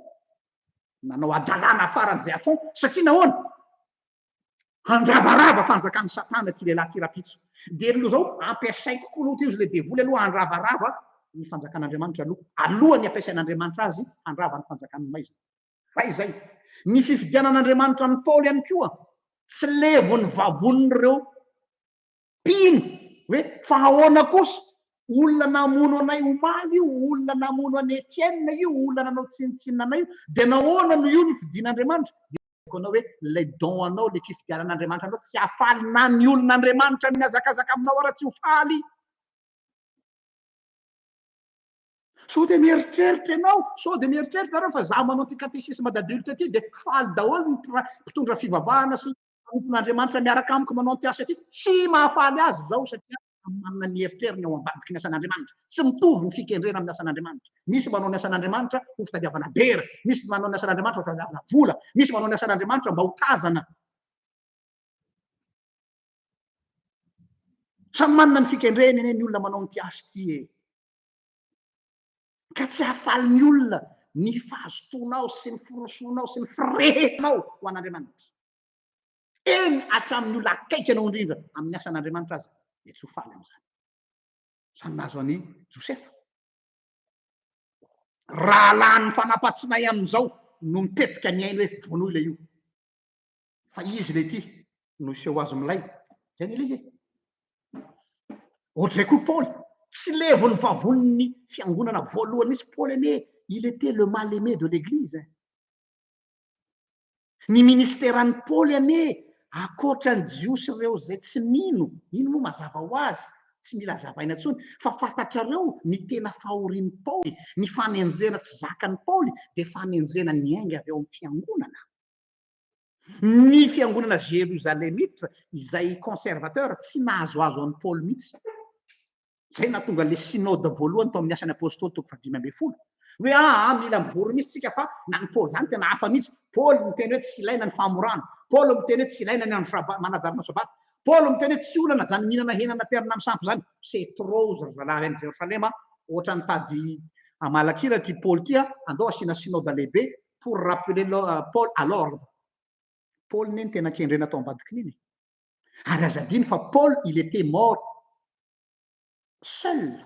Nanao adalàna afaran'izay afon satria nahoana? Handravarava fanjakan'ny Satana ty lehilahy ty rapitso. De lo zao ampiasaiko koa aloha ty izy le devoly aloha handravarava ny fanjakan'Andriamanitra aloha. Alohan'ny ampiasain'Andriamanitra azy handrava ny fanjakan'ny maizina. Ray zay. Ny fifidianan'Andriamanitra ny Paoly ihany koa tsy levon'ny vavon'ireo mpino hoe fa ahoana kosa olona namono anay omaly io, olona namono any Etienne io, olona nanao tsinitsinina io, de nahoana no io ny fidian'Andriamanitra? Anao hoe le don anao le fifidianan'Andriamanitra anao tsy hafaly na ny olon'Andriamanitra miazakazaka aminao ara tsy ho faly. So de mieritreritra ianao, so de mieritreritra nareo fa za manao ty catéchisme d'adulte ty de faly daholo ny mpitondra fivavahana sy tompon'Andriamanitra miaraka amiko manao ty asa ty. Tsy mahafaly azy zao satria manana ny eritreriny ao ambadiky ny asan'Andriamanitra. Tsy mitovy ny fikendrena amin'ny asan'Andriamanitra. Misy manao ny asan'Andriamanitra ho fitadiavana bera, misy manao ny asan'Andriamanitra ho fitadiavana vola, misy manao ny asan'Andriamanitra mba ho tazana. Samy manana ny fikendreny eny ny olona manao ny ty asa ty e. Ka tsy hafaly ny olona ny fahazotonao sy ny firosonao sy ny firehetinao ho an'Andriamanitra. Eny hatramin'ny olona akaiky anao indrindra amin'ny asan'Andriamanitra azy de tsy ho faly am'izany. Zany nahazo any Josefa. Raha lany fanapatsinay am'izao no mitetika ny ainy hoe vonoy le io. Fa izy le ty no seho azo milay. Zay ny izy. Ohatr'izay koa Paoly. Tsy levon'ny vavon'ny fiangonana voalohany misy Paoly ane, il était le mal-aimé de l'église. Ny ministéran'ny Paoly ane, akoatran'ny jiosy ireo zay tsy nino, ino moa mazava ho azy, tsy mila zavaina intsony, fa fantatrareo ny tena fahorian'ny Paoly, ny fanenjena tsy zakan'ny Paoly, de fanenjena ny ainga avy eo amin'ny fiangonana. Ny fiangonana Jérusalemite, izay conservateur, tsy nahazoazo an'ny Paoly mihitsy. Zay nahatonga le synode voalohany tao amin'ny asan'ny apôstôly toko 5 hoe mila mivory mihitsy tsika fa na ny Paoly zany tena hafa mihitsy. Paoly miteny hoe tsy ilaina ny famorana. Paoly miteny hoe tsy ilaina ny andro manajary ny sabata. Paoly miteny hoe tsy olana zany mihinana henana terina misampy zany. C'est trop zalahy any Jerosalema, ohatra ny tady amalakila ty Paoly ty andao asina synode lehibe pour rappeler Paul à l'ordre. Paoly neny tena kendrena tao ambadiky niny. Ary azadiny fa Paul il était mort seul.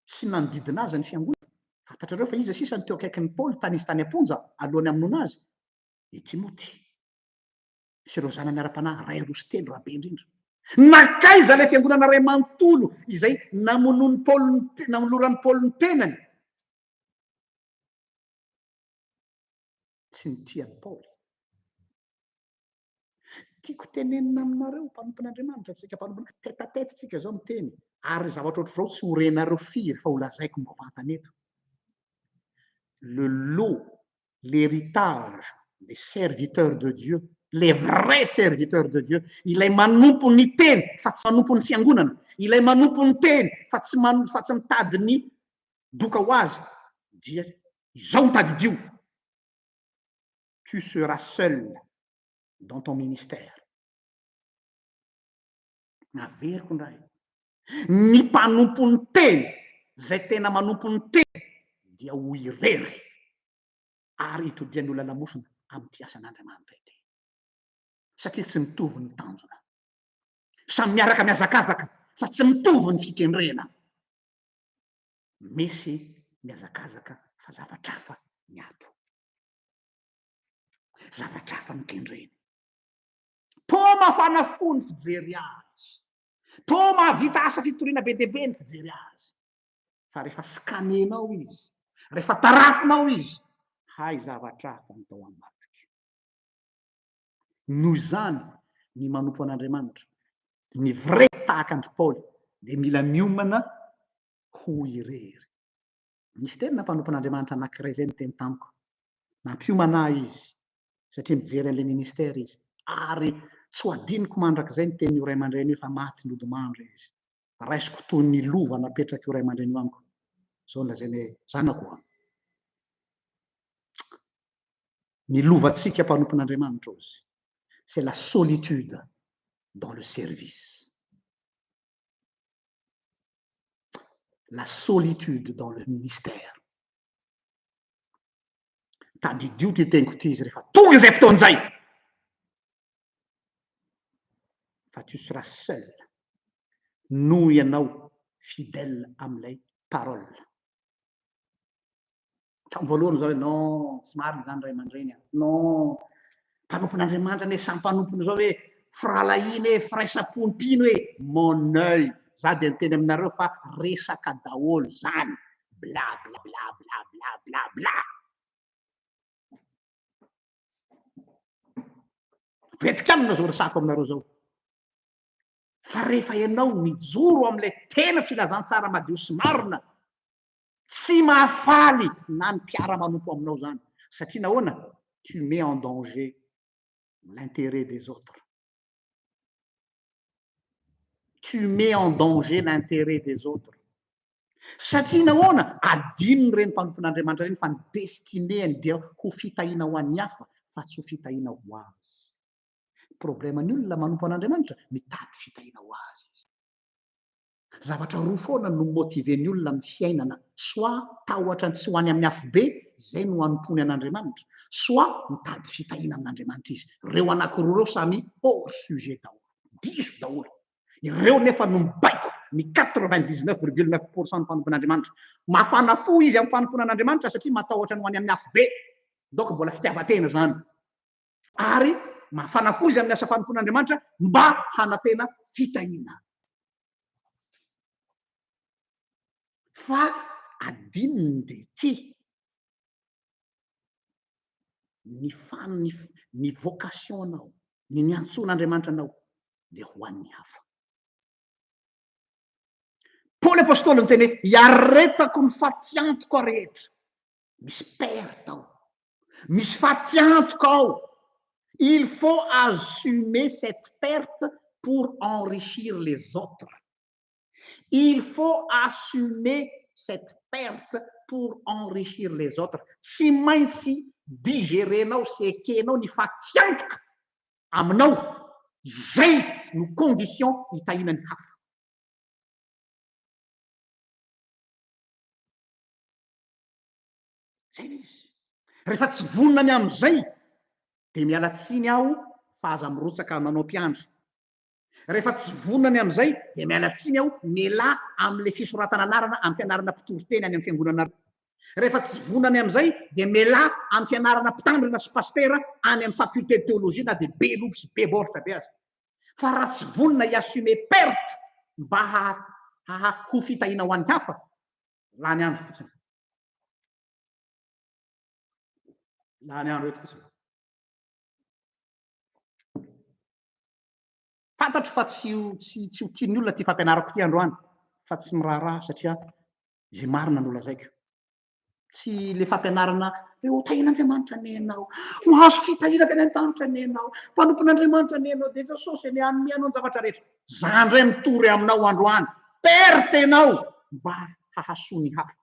Tsy nanodidina azy ny fiangonana. Fantatrareo fa izy sisa ny teo akaikin'ny Paoly tany izy tany amponja alohany amono azy. E Timoty. Sy ireo zanany ara-panahy ray roa sy telo rabe indrindra. Nakaiza le fiangonana ray manontolo izay namonon'ny Paoly namoloran'ny Paoly ny tenany. Tsy ny tian'ny Paoly. tiako tenenina aminareo mpanompon'Andriamanitra tsika mpanompo tête-à-tête tsika zao miteny ary zavatra ohatr' zao tsy horenareo firy fa ho lazaiko mba vantana eto. Le lot, l'héritage des serviteurs de Dieu, les vrais serviteurs de Dieu, ilay manompo ny teny fa tsy manompo ny fiangonana, ilay manompo ny teny fa tsy mitady ny doka ho azy, dia izao mitadidio. Tu seras seul dans ton ministère. Naveriko ndray. Ny mpanompo ny teny, zay tena manompo ny teny, dia ho irery ary itodiany olona lamosina amin'ny asan'Andriamanitra ity. Satria tsy mitovy ny tanjona. Samy miaraka miazakazaka fa tsy mitovy ny fikendrena. Misy miazakazaka fa zavatra hafa ny ato. Zavatra hafa ny kendreny. To mafana fo ny fijery azy. To mahavita asa fitoriana be deabe ny fijery azy. Fa rehefa scanenao izy, rehefa tarafinao izy, hay zavatra hafa ny tao ambadiky. Noho izany ny manompo an'Andriamanitra, ny vrai tahaka andry Paoly, dia mila miomana ho irery. Misy teny na mpanompo an'Andriamanitra anankiray zay ny teny tamiko. Nampiomana izy, satria mijery an'ilay ministère izy. Ary tsy ho adiniko mandrakizay ny teny io ray aman-dreny io fa maty ny odimandry izy. Raisiko toy ny lova napetraka io ray aman-dreny amiko. Zao lazainy zanako. Ny lovantsika mpanompo an'Andriamanitra ozy. C'est la solitude dans le service. La solitude dans le ministère. Tadidio ty teniko ty izy rehefa tonga izay fotoan'izay. Fa tu seras seul noho ianao fidèle amin'ilay parole. Hatramin'ny voalohany zao hoe non, tsy marina zany ray aman-dreny. Non, mpanompon'Andriamanitra ne samy mpanompony zao hoe firalahiny firaisampom-pino hoe mon œil. Za dia miteny aminareo fa resaka daholo zany. Bla bla bla bla bla bla bla. Vetika amina zao resako aminareo zao. Fa rehefa ianao mijoro amin'ilay tena filazantsara madio sy marina, tsy mahafaly na ny mpiara manompo aminao zany. Satria nahoana? Tu mets en danger l'intérêt des autres. Tu mets en danger l'intérêt des autres. Satria nahoana? Adinony reny mpanompon'Andriamanitra reny fa ny destineny dia ho fitahiana ho an'ny hafa fa tsy ho fitahiana ho azy. Probleman'ny olona manompo an'Andriamanitra mitady fitahiana ho azy. Zavatra roa foana no motiven'ny olona amin'ny fiainana, soit tahotra tsy ho any amin'ny hafa be, zay no anompony an'Andriamanitra, soit mitady fitahiana amin'Andriamanitra izy. Reo anankiroa reo samy hors sujet daholo, diso daholo. Ireo nefa no mibaiko ny 99,9% ny mpanompon'Andriamanitra. Mafana fo izy amin'ny fanomponan'Andriamanitra satria matahotra ny ho any amin'ny hafa be. Donc mbola fitiavan-tena zany. Ary mafana fo izy amin'ny asa fanompon'Andriamanitra mba hanatena fitahiana. Fa adinony dia ty ny vocation anao, ny antson'Andriamanitra anao dia ho an'ny hafa. Paoly apôstôly miteny hoe hiaretako ny fatiantoko rehetra. Misy perte ao, misy fatiantoko ao. Il faut assumer cette perte pour enrichir les autres. Il faut assumer cette perte pour enrichir les autres. Tsy maintsy digérenao sy ekenao ny fatiantoka aminao, zay no condition hitahiana ny hafa. Zay izy. Rehefa tsy vononany amin'izay, dia miala tsiny aho fa aza mirotsaka manao mpiandry. Rehefa tsy vononany amin'izay, dia miala tsiny aho miala amin'ilay fisoratana anarana amin'ny fianarana mpitory-teny any amin'ny fiangonana. Rehefa tsy vononany amin'izay, dia miala amin'ny fianarana mpitandrina sy pastera any amin'ny faculté de théologie na dia be lobo sy be baoritra be azy. Fa raha tsy vonona hiassumer perte mba ho fitahiana ho an'ny hafa, lany andro fotsiny. Lany andro eto fotsiny. fantatro fa tsy ho tiany olona ty fampianarako ty androany fa tsy miraharaha satria zay marina no lazaiko tsy le fampianarana tahin'Andriamanitra ny anao mahazo fitahina avy any an-tanitra ny anao mpanompon'Andriamanitra ny anao de jesosy any anome anao ny zavatra rehetra zany ray mitory aminao androany perte anao mba hahasoa ny hafa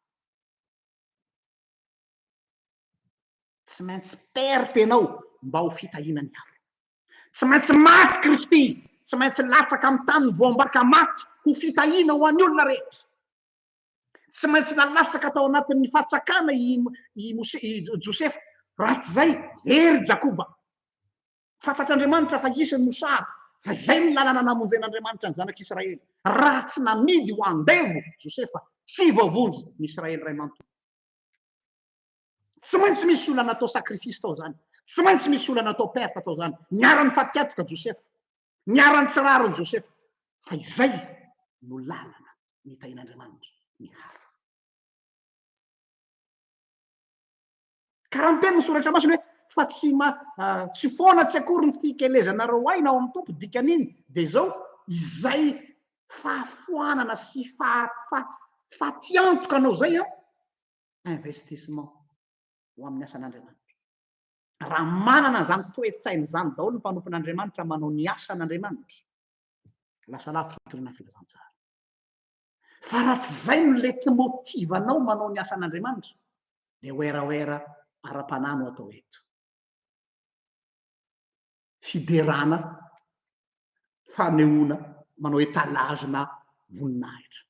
tsy maintsy perte anao mba ho fitahina ny hafa tsy maintsy maty Kristy tsy maintsy latsaka amin'ny tany ny voambaraka maty ho fitahina ho an'ny olona rehetra tsy maintsy nalatsaka tao anatin'ny fahatsakana i Josefa raha tsy zay very Jakoba fantatr'Andriamanitra fa isany mosary fa zay ny lalana namonjen'Andriamanitra ny zanak'Israely raha tsy namidy ho andevo Josefa tsy voavonjy ny Israely ray manontolo tsy maintsy misy olona natao sakrifisy tao zany tsy maintsy misy olona natao perte tao zany niarany fatiatoka Josefa niarany tsy rariny Josefa fa izay no lalana ny tahin'Andriamanitra ny hafa karaha miteny ny soratra masiny hoe fa tsy foana tsy akory ny fikelezanareo aina ao amin'ny tompo dikan'iny de zao izay fahafoanana sy fatiantoka anao zay investissement ho amin'ny asan'Andriamanitra raha manana zany toe-tsainy zany daholo ny mpanompon'Andriamanitra manao ny asan'Andriamanitra lasa lavitra fitoriana filazantsara fa raha tsy zay no leitmotivanao manao ny asan'Andriamanitra de oeraoera ara-panahy no atao eto fiderana fanehoana manao etalage na voninahitra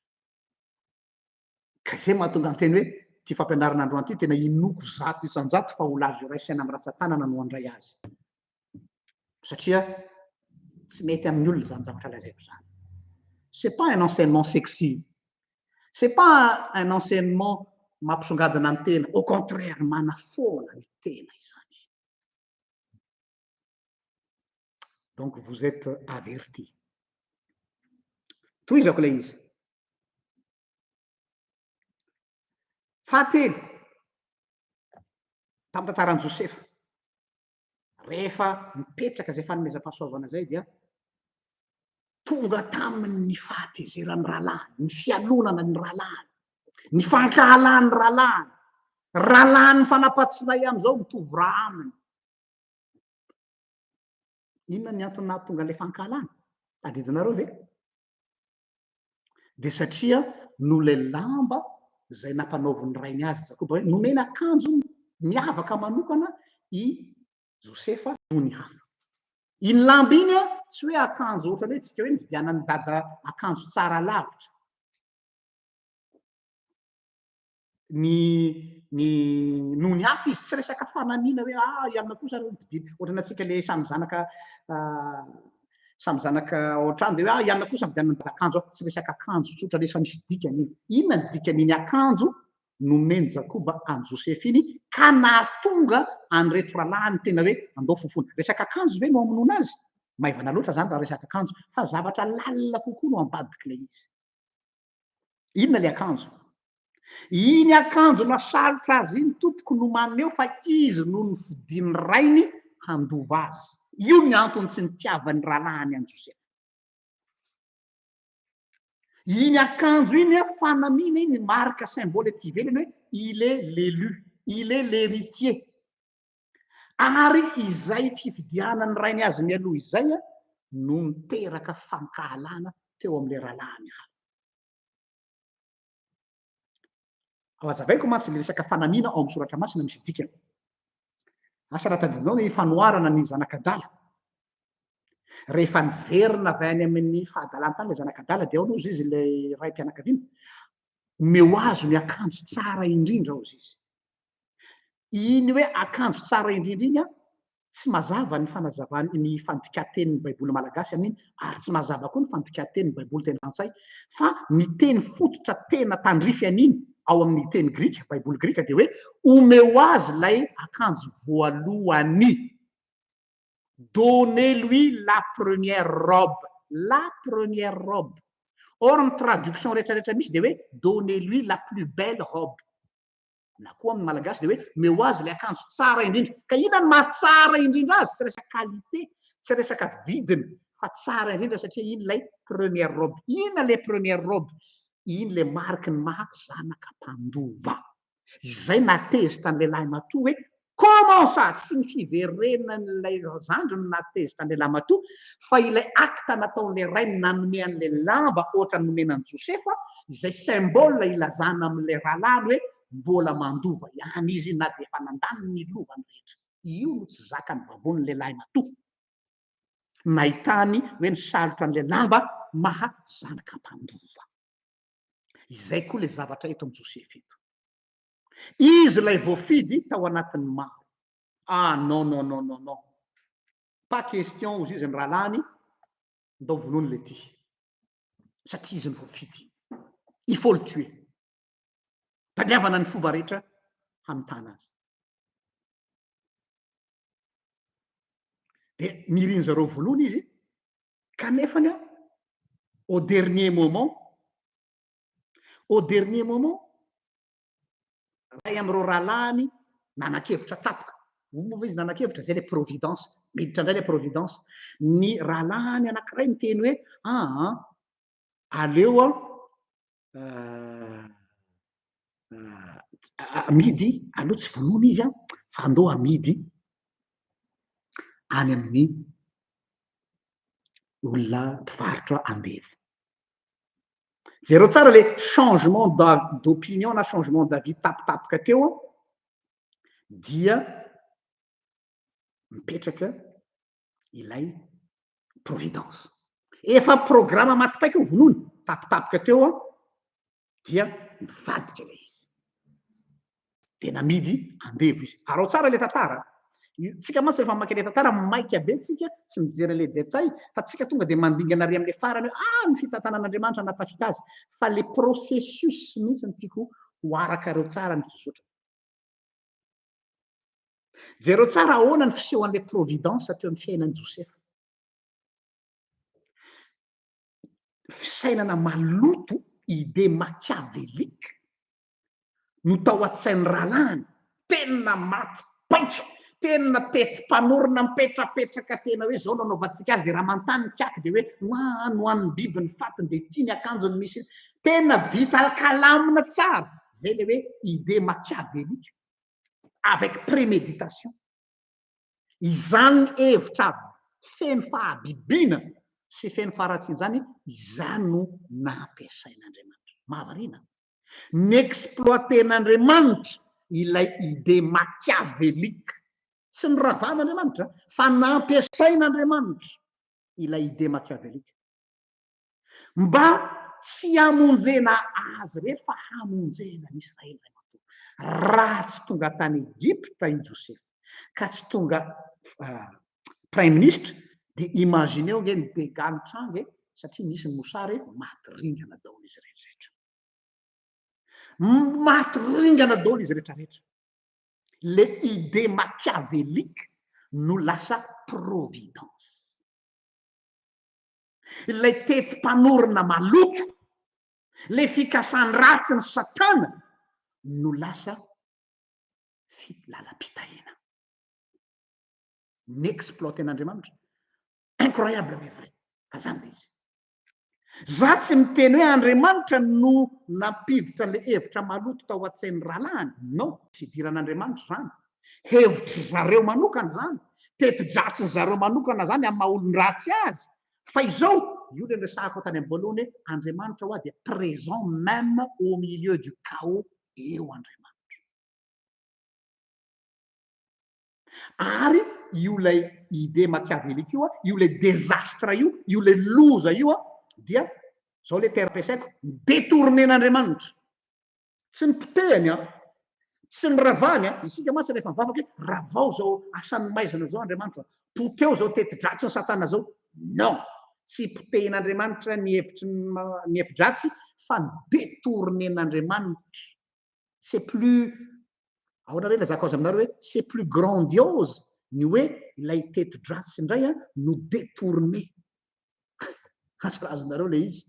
ka zay mahatonga ny teny hoe ty fampianarana androany ty tena inoko zato isan-jato fa ho lazo iraisana amin'ny ratsan-tanana no andray azy satria tsy mety amin'ny olona zany zavatra lazaiko zany c'est pas un enseignement sexy c'est pas un enseignement mampisongadina ny tena au contraire manafoana ny tena izany donc vous êtes avertis tohizako le izy fahatelo tamin'ny tantaran'i Josefa rehefa mipetraka zay fanomezam-pahasoavana zay dia tonga tamin'ny fahatezeran'ny rahalahy ny fialonana ny rahalahy ny fankahalan'ny rahalahy fanapahatsinay am'izao mitovy raha aminy inona ny antony nahatonga an'ilay fankahalana tadidinareo ve de satria no le lamba zay nampanaoviny rainy azy Jakoba hoe nomena akanjo miavaka manokana i Josefa no ny hafa iny lamba iny tsy hoe akanjo ohatra hoe tsika hoe nividianany dada akanjo tsara lavitra no ny hafa izy tsy resaka fanamiana hoe ialina kosa vidiana ohatrany atsika le samy zanaka ao an-trano de hoe ialina kosa vidianany dada akanjo tsy resaka akanjo tsotra rehefa misy dikany iny inona ny dikan'iny akanjo nomeny Jakoba any Josefa iny ka nahatonga an'reto rahalahy ny tena hoe andao fofona resaka akanjo ve no amonoana azy maivana loatra zany raha resaka akanjo fa zavatra lalina kokoa no ambadiky le izy inona le akanjo iny akanjo nasalotra azy iny tompoko no maneho fa izy no ny fidiny rainy handova azy io ny antony tsy nitiavany rahalahiny any Josefa iny akanjo iny fanamiana iny marque symbole ety ivelany hoe il est l'élu il est l'héritier ary izay fifidianany rainy azy mialoha izay no miteraka fankahalana teo amin'le rahalahiny hafa ao azavaiko mantsy le resaka fanamiana ao amin'ny soratra masina misy dikany asa raha tadidinao ny fanoarana ny zanakadala rehefa niverina avy any amin'ny fahadalany tany le zanakadala de ao no izy le raim-pianakaviana omeo azo ny akanjo tsara indrindra ao izy iny hoe akanjo tsara indrindra iny tsy mazava ny fanazavany ny fandika-tenin'ny baiboly malagasy amin'iny ary tsy mazava koa ny fandika-tenin'ny baiboly teny frantsay fa ny teny fototra tena tandrify an'iny ao amin'ny teny grika baiboly grika de hoe omeo azy lay akanjo voalohany donnez-lui la première robe or ny traduction rehetrarehetra misy de hoe donnez-lui la plus belle robe na koa amin'ny malagasy de hoe omeo azy le akanjo tsara indrindra ka inona ny mahatsara indrindra azy tsy resaka qualité tsy resaka vidiny fa tsara indrindra satria iny lay première robe. Inona le première robe? Iny le mariky ny maha zanaka mpandova. Izay natezitra ny lehilahy matoa hoe comment ça, tsy ny fiverenan'ilay zandry no natezitra ny lehilahy matoa, fa ilay acte nataon'le rainy nanome an'le lamba ohatra nomenan'ny Josefa, izay symbole ilazana amin'le rahalahy hoe mbola mandova ihany izy na dia efa nandany ny lovany rehetra. Io no tsy zakany vavony lehilahy matoa. Nahitany hoe nisalotra an'le lamba maha zanaka mpandova. Izay koa le zavatra eto amin'ny Josefy eto. Izy lay voafidy tao anatin'ny maro. Ah non non non non non. Pas question ozy izy ny rahalahiny ndao vonony le ty. Satria izy ny voafidy. Il faut le tuer. Tadiavana ny fomba rehetra hamitana azy. De miriny zareo vonoiny izy kanefany au dernier moment ray am'ireo rahalahiny nanan-kevitra tapoka. Moa izy nanan-kevitra zay le providence, miditra indray le providence. Ny rahalahiny anankiray ny teny hoe aleo amidy, aleo tsy vonoina izy fa andao amidy any amin'ny olona mpivarotra andevy. Jereo tsara le changement d'opinion na changement d'avis tapitapoka teo dia mipetraka ilay providence. Efa programa matipaika io vonoiny tapitapoka teo dia mivadika ilay izy. De namidy andevo izy. Arao tsara le tantara. Tsika mantsy rehefa mamaky le tantara maika be tsika tsy mijery le détail fa tsika tonga de mandingana ary am'le farany ny fitantanan'Andriamanitra natafita azy fa le processus mihitsy ny tiako ho araka reo tsara ny fisotra. Jereo tsara ahoana ny fisehoan'le providence teo amin'ny fiainan'i Josefa. Fisainana maloto, idée machiavélique no tao an-tsain'ny rahalahiny, tena maty paitra, tena teti-panorona mipetrapetraka tena hoe zao nanaovantsika azy de raha mantany kiaky de hoe nohan'ny biby ny fatiny de tiany akanjony misy tena vita kalamina tsara. Zay le hoe idée machiavélique avec préméditation. Izany hevitra feno fahabibiana sy feno faharatsiny zany, izany no nampiasain'Andriamanitra. Mahavariana. N'exploiten'Andriamanitra ilay idée machiavélique. Tsy ny ravan'Andriamanitra fa nampiasain'Andriamanitra ilay idée machiavélique. Mba tsy hamonjena azy rehetra fa hamonjena n'Israely ray matoa. Raha tsy tonga tany Egypta i Josefa ka tsy tonga prime ministre de imagineo nge ny dégâts ny tranga satria nisy ny mosary maty ringana daholo izy rehetrarehetra. Maty ringana daholo izy rehetrarehetra. Le idée machiavélique no lasa providence. Ilay teti-panorona maloto, le fikasany ratsy ny satana no lasa lalam-pitahina. N'exploiten'Andriamanitra. Incroyable mais vrai. Fa zany izy. Za tsy miteny hoe Andriamanitra no nampiditra le hevitra maloto tao an-tsain'ny rahalahiny. Non, tsy idiran'Andriamanitra zany. Hevitry zareo manokana zany. Teti-dratsin zareo manokana zany amin'ny maha olon-dratsy azy. Fa izao, io le resahako tany am-boalohany hoe Andriamanitra hoa dia présent même au milieu du chaos eo Andriamanitra. Ary io lay idée machiavélique io le désastre io le loza io dia zao le terme ampiasaiko, détournen'Andriamanitra. Tsy ny potehany tsy ny ravany isika mantsy rehefa mivavaka hoe ravao zao asan'ny maizina zao Andriamanitra, poteo zao teti-dratsy ny satana zao. Non, tsy potehin'Andriamanitra ny hevin-dratsy fa détournen'Andriamanitra. C'est plus, ahoana re lazako azy aminareo hoe c'est plus grandiose ny hoe ilay teti-dratsy indray no détourné. Azonareo le izy.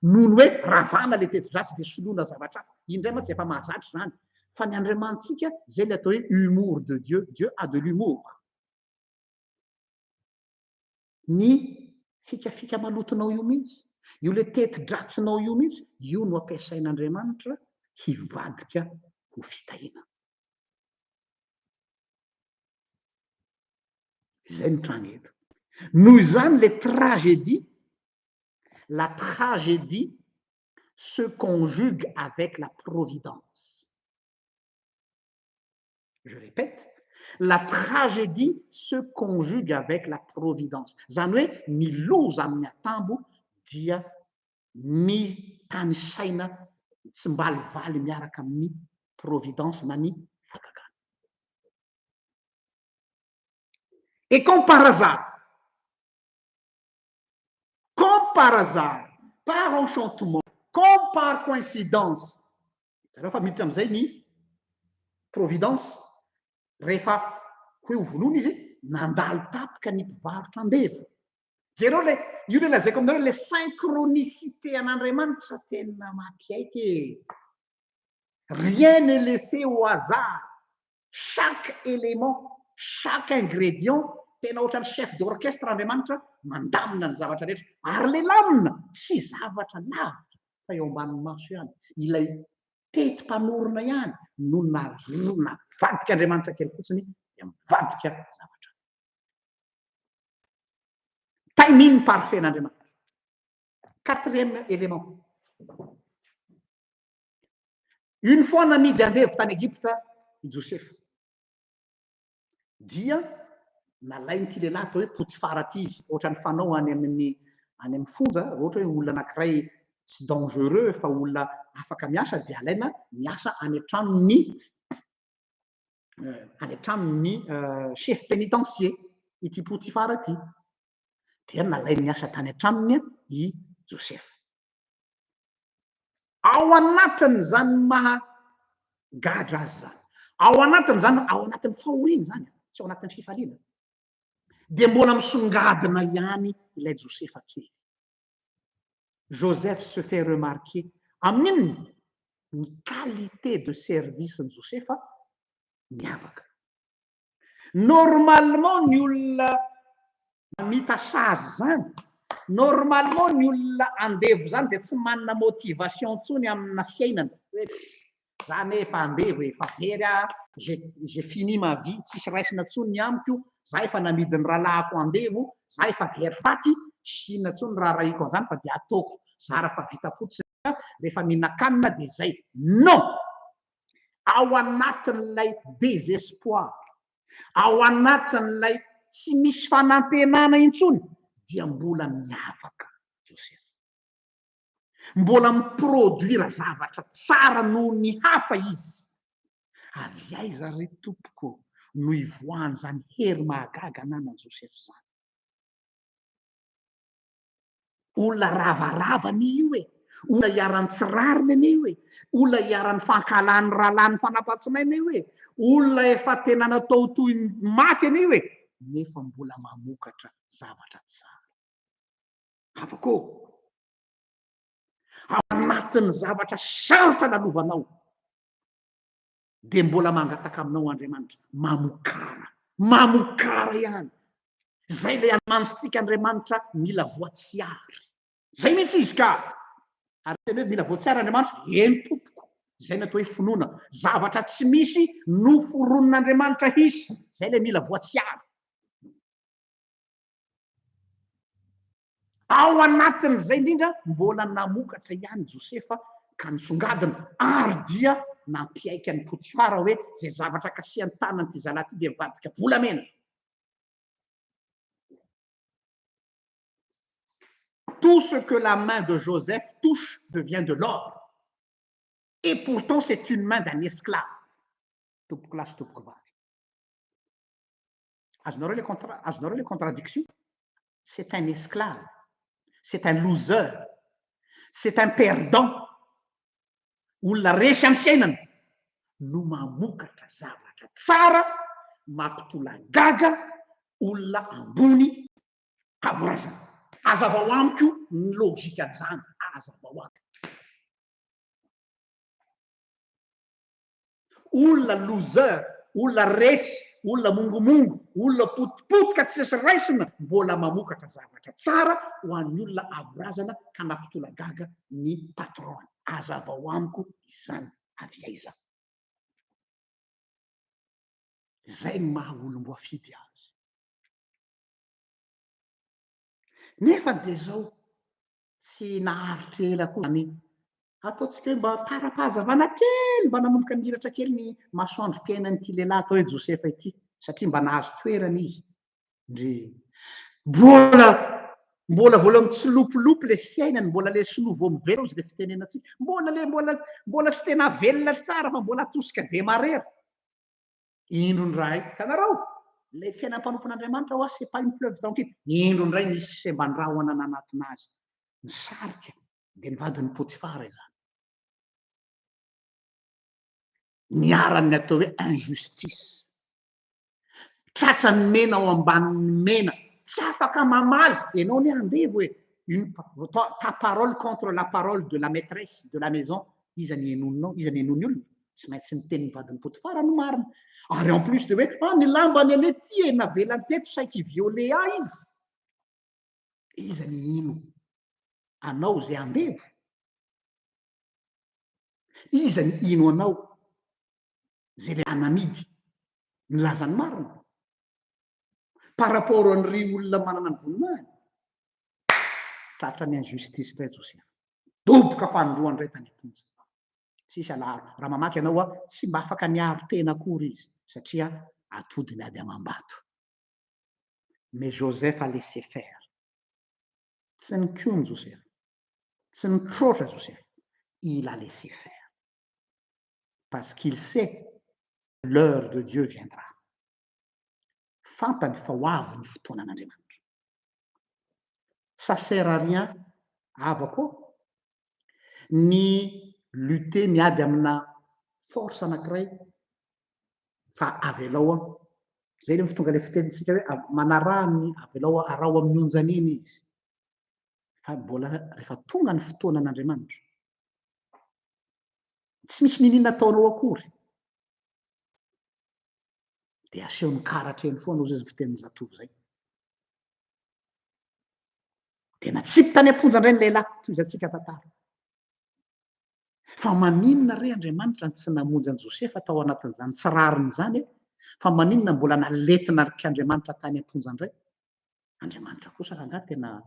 Noho ny hoe ravana le teti-dratsy de soloina zavatra hafa. Indray mantsy efa mahazatra zany. Fa ny Andriamanitsika zay le atao hoe humour de Dieu. Dieu a de l'humour. Ny fikafika malotonao io mihitsy, io le teti-dratsinao io mihitsy, io no ampiasain'Andriamanitra hivadika ho fitahina. Izay ny tranga eto. Noho izany le tragédie, la tragédie se conjugue avec la providence. Je répète, la tragédie se conjugue avec la providence. Zany hoe ny loza amin'ny atambo dia mitany saina tsy mbalivaly miaraka amin'ny providence na ny fahagagana. Et comme par hasard, par enchantement, comme par coïncidence, rehefa miditra amin'izay ny providence, rehefa hoe hovonona izy nandalo tapika ny mpivarotra andevo. Zereo io le lazaiko aminareo le synchronicité an'Andriamanitra tena mampiaiky. Rien n'est laissé au hasard. Chaque élément, chaque ingrédient, tena ohatran'ny chef d'orchestre Andriamanitra mandamina ny zavatra rehetra. Ary le lamina tsy zavatra lavitra fa eo ambanin'ny maso ihany. Ilay teti-panorona ihany no navadika Andriamanitra kely fotsiny dia mivadika zavatra. Timing parfait n'Andriamanitra. Quatrième élément. Une fois namidy andevo tany Egypta i Josepha, dia nalain'ity lehilahy atao hoe Potifara ty izy, ohatran'ny fanao any amin'ny fonja, ohatra hoe olona anankiray tsy dangereux fa olona afaka miasa dia alaina miasa any an-tranon'ny chef pénitencier ity Potifara ty. Dia nalainy miasa tany an-tranony i Josepha. Ao anatin'izany mahagadra azy zany, ao anatin'ny fahoriana zany, tsy ao anatin'ny fifaliana, dia mbola misongadina ihany ilay Josepha kely. Joseph se fait remarquer amin'inony ny qualité de service ny Josepha miavaka. Normalement ny olona mamita sazy zany, normalement ny olona andevo zany dia tsy manana motivation tsony amina fiainana. Zany efa andevo, efa very j'ai fini ma vie, tsisy raisina tsony ny amiko, za efa namidy ny rahalahiko andevo, za efa very faty, sina tsony raha rahiko an'izany fa dia ataoko zara fa vita fotsiny rehefa mihinan-kanina dia zay. Non! Ao anatin'ilay désespoir, ao anatin'ilay tsy misy fanantenana intsony dia mbola miavaka Joseph. Mbola miproduira zavatra tsara noho ny hafa izy. Avy aiza ry tompoko no ivoahany zany hery mahagaga ananan'i Joseph zany. Olona ravaravany io e, olona iaran'ny tsirariny ane io e, olona iaran'ny fankalany rahalany fanampatsinaina io e, olona efa tena natao toy maty ane io e, nefa mbola mamokatra zavatra tsara. Afaka ao anatin'ny zavatra sarotra lalovanao dia mbola mangataka aminao Andriamanitra mamokara ihany. Zay le amantsika Andriamanitra mila voatsiary. Zay mihitsy izy ka. Ary tena hoe mila voatsiary Andriamanitra, eny tompoko. Zay natao hoe finoana. Zavatra tsy misy no foronon'Andriamanitra hisy. Zay le mila voatsiary. Ao anatin'izay indrindra mbola namokatra ihany Josepha ka nisongadina ary dia nampiaika ny Potifara hoe zay zavatra kasihany tanany ty zalahy ty dia mivadika volamena. Tout ce que la main de Joseph touche devient de l'or. Et pourtant, c'est une main d'un esclave. Azonareo les contradictions? C'est un esclave. C'est un loser. C'est un perdant. Olona resy amin'ny fiainana no mamokatra zavatra tsara, mampitolagaga olona ambony avorazana. Azava ho amiko ny logikan'izany, azava ho amiko. Olona loser, olona resy, olona mongomongo, olona potipotika tsy sesy raisina mbola mamokatra zavatra tsara ho an'ny olona avorazana ka nampitolagaga ny patron. Azava ho amiko izany avy aiza. Zay ny maha olom-boafidy azy. Nefa de zao tsy naharitra ela koa zany ataotsika hoe mba parapahazavana kely mba nanomboka nihiratra kely ny masoandro-piainan'ity lehilahy atao hoe Josefa ity, satria mba nahazo toerana izy ndry mbola vola mitsilopolopy le fiainany, mbola le sinovo mivelo izy le fitenenatsika, mbola tsy tena velona tsara fa mbola atosika demarera. Indroindray tanarao le fiainam-panompon'Andriamanitra hoa c'est pas une fleuve tranquille. Indroindray misy semban-drahona anatina azy, nisarika de nivadin'ny Potifara izany. Niarany atao hoe injustice, tratrany mena ao ambanin'ny mena, tsy afaka mamaly. Ianao ne andevo hoe ta parole contre la parole de la maîtresse de la maison. Iza ny enononao, iza ny enony olona, tsy maintsy miteny nivadin'ny Potifara no marina. Ary en plus de hoe ny lambany ane ty navelany teto saiky violé izy. Iza ny ino anao zay andevo? Iza ny ino anao zay le anamidy nilazany marina par rapport an'ry olona manana ny voninahiny? Tratrany injustice ndray Josefa, doboka fanondroany ray tany amponja. Tsisy alaharo. Raha mamaky ianao tsy mba afaka niaro tena akory izy satria atody miady amam-bato. Mais Joseph a laissé faire. Tsy nikiony Joseph, tsy nitrotra Joseph, il a laissé faire. Parce qu'il sait l'heure de Dieu viendra. Fantany fa ho avy ny fotoanan'Andriamanitra. Ça sert à rien avako ny lutter miady amina force anankiray fa avelao zay le mitonga le fitenitsika hoe manarahany avelao arao amin'ny onjaniny izy. Fa mbola rehefa tonga ny fotoanan'Andriamanitra tsy misy ninina ataonao akory de asehony karatra eny foana ozy izy fitenin'ny zatovo zay. De natsiky tany amponja indray ny lehilahy toy izantsika tantara. Fa maninona re Andriamanitra tsy namonjy an Josefa tao anatin'izany tsy rariny zany, fa maninona mbola naletinarik'Andriamanitra tany amponja indray? Andriamanitra kosa rangahy tena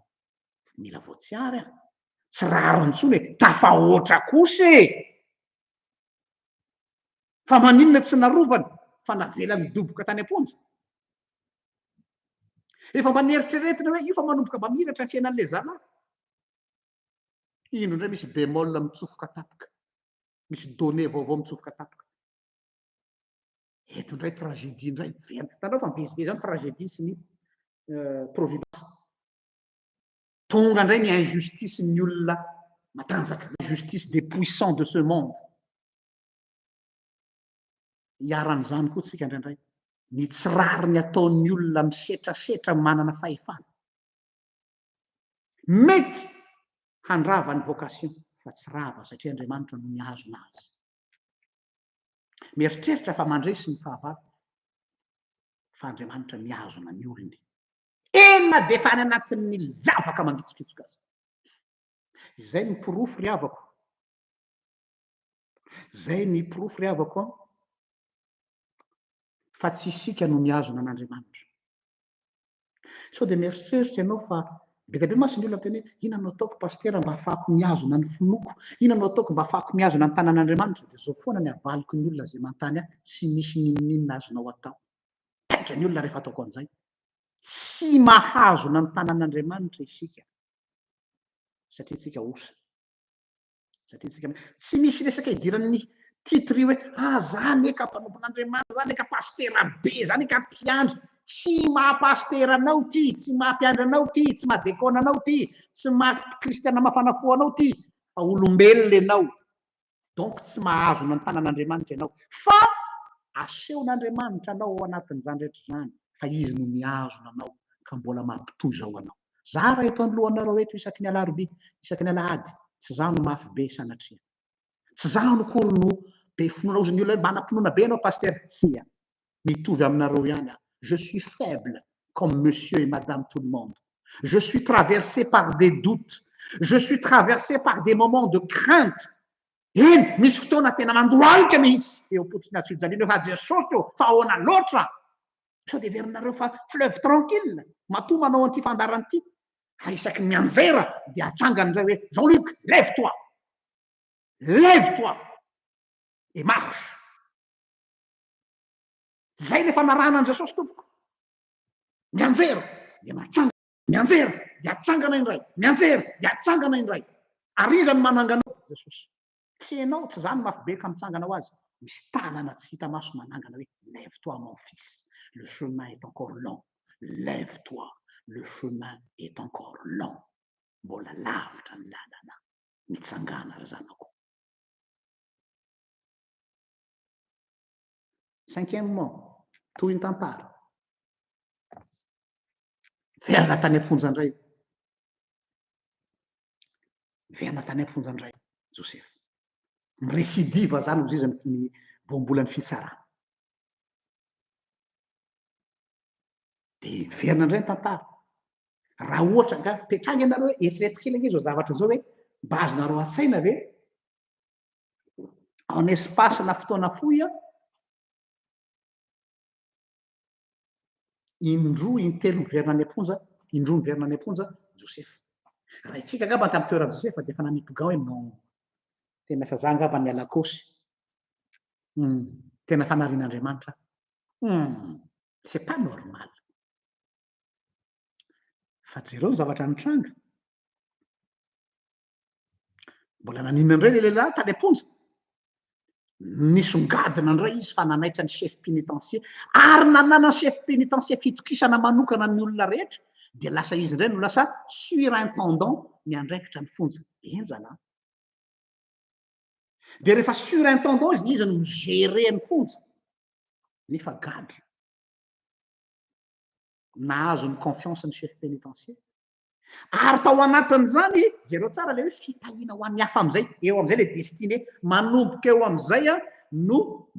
mila voatsiary tsy rariny intsony hoe tafahoatra kosa fa maninona tsy narovany fa navela midoboka tany amponja. Efa mba nieritreretina hoe io fa manomboka mba miratra ny fiainan'le zanahy. Indro indray misy bémol mitsofoka tapaka, misy donné vaovao mitsofoka tapaka. Eto indray tragédie indray tanao fa mivezivezy zany tragédie sy ny providence. Tonga indray ny injustice ny olona matanjaka, l'injustice des puissants de ce monde. Iaran'izany koa tsika indraindray ny tsy rariny ataon'ny olona misetrasetra manana fahefana. Mety handrava ny vocation fa tsy rava satria Andriamanitra no niazona azy. Mieritreritra fa mandresy ny fahavalo fa Andriamanitra miazona ny olony. Enina de fa any anatin'ny lavaka mangitsikitsoka azy. Zay ny pirofo ry havako. Zay ny pirofo ry havako fa tsy isika no miazona an'Andriamanitra. Sao de mieritreritra ianao fa be dia be masy ny olona teny hoe inona no ataoko pastera mba ahafahako miazona ny fonoko, inona no ataoko mba ahafahako miazona ny tanàn'Andriamanitra. De zao foana ny avaliko ny olona zay mantany tsy misy ninninona azonao atao. Taitra ny olona rehefa ataoko an'izay. Tsy mahazona ny tanàn'Andriamanitra isika satria tsika osa. Satria tsika tsy misy resaka idiran'ny titry hoe zany eka mpanompon'Andriamanitra, zany eka pastera be, zany eka mpiandry. Tsy maha-pastera anao ty, tsy maha-mpiandry anao ty, tsy maha-dekona anao ty, tsy maha-kristiana mafana fo anao ty, fa olombelona ianao. Donc tsy mahazona ny tanàn'Andriamanitra ianao. Fa asehon'Andriamanitra anao ao anatin'izany rehetra zany, fa izy no miazona anao ka mbola mampitohy zao anao. Za raha eto anolohanareo eto isaky ny alarobia, isaky ny alahady, tsy za no mafy be sanatria. Tsy za no kory no be finoana ozy ny olona hoe manam-pinoana be anao pastera. Tsia. mitovy aminareo ihany aho. Je suis faible comme monsieur et madame tout le monde. Je suis traversé par des doutes. Je suis traversé par des moments de crainte. Eny, misy fotoana tena mandohalika mihitsy eo am-potony azy fijaliana fa Jesosy eo fa ahoana loatra sao de verinareo fa fleuve tranquille matoa manao an'ity fandarana ity fa isaky mianjera de atsangany zay hoe Jean-Luc, lève-toi, lève-toi et marche. Zay le fanaranan'i Jesosy tompoko. Mianjera de matsangana, mianjera de atsangana indray, mianjera de atsangana indray. Arizany mananganao Jesosy. Tsy hainao tsy zany mafy be ka mitsangana ho azy. Misy tanana tsy hita maso manangana hoe lève-toi mon fils, le chemin est encore long. Lève-toi, le chemin est encore long. Mbola lavitra ny lalana. Mitsangana ry zanako. Cinquièmement, toy ny tantara. Verina tany am-ponjandray. Verina tany am-ponjandray Joseph. Mirécidive zany izy ny voambolany fitsarana. De verina indray ny tantara. Raha ohatra nga petrany ianareo eritrereto kely izy zavatra zao hoe mba azonareo an-tsaina ve en espace na fotoana fohy indroa intelo verina any amponja, indroa ny verina any amponja Joseph. Raha itsika angamba tamin'ny toeran'i Joseph de efa nanipigao hoe non tena fa za angamba miala kosy. Tena fanarian'Andriamanitra. C'est pas normal. Fa jereo ny zavatra nitranga. Mbola nanina indray le lehilahy tany am-ponja. Nisongadina indray izy fa nanaitra ny chef pénitentiaire ary nanana chef pénitentiaire fitokisana manokana ny olona rehetra de lasa izy indray no lasa surintendant ny andraikitra ny fonja. Enjana. De rehefa surintendant izy no gérer ny fonja. Nefa gadra. Nahazo ny confiance ny chef pénitentiaire. Ary tao anatin'izany jereo tsara le hoe fitahiana ho an'ny hafa am'izay eo am'izay le destiné manomboka eo am'izay no